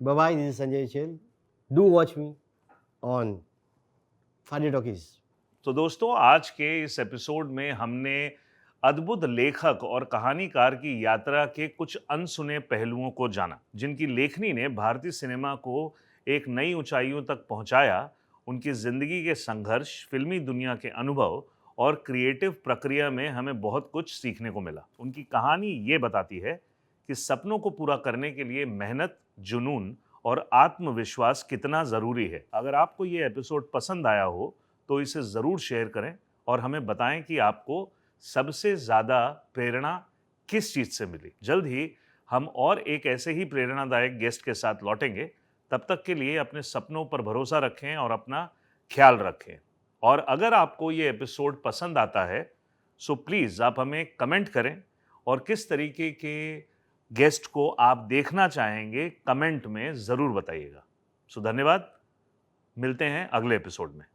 Bye bye, this is Sanjay Shail. Do watch me on Friday Talkies. तो दोस्तों, आज के इस एपिसोड में हमने अद्भुत लेखक और कहानीकार की यात्रा के कुछ अनसुने पहलुओं को जाना, जिनकी लेखनी ने भारतीय सिनेमा को एक नई ऊंचाइयों तक पहुंचाया। उनकी जिंदगी के संघर्ष, फिल्मी दुनिया के अनुभव और क्रिएटिव प्रक्रिया में हमें बहुत कुछ सीखने को मिला। उनकी कहानी ये बताती है कि सपनों को पूरा करने के लिए मेहनत, जुनून और आत्मविश्वास कितना ज़रूरी है। अगर आपको ये एपिसोड पसंद आया हो तो इसे ज़रूर शेयर करें और हमें बताएं कि आपको सबसे ज़्यादा प्रेरणा किस चीज़ से मिली। जल्द ही हम और एक ऐसे ही प्रेरणादायक गेस्ट के साथ लौटेंगे। तब तक के लिए अपने सपनों पर भरोसा रखें और अपना ख्याल रखें। और अगर आपको ये एपिसोड पसंद आता है सो प्लीज़ आप हमें कमेंट करें और किस तरीके के गेस्ट को आप देखना चाहेंगे कमेंट में ज़रूर बताइएगा। सो धन्यवाद, मिलते हैं अगले एपिसोड में।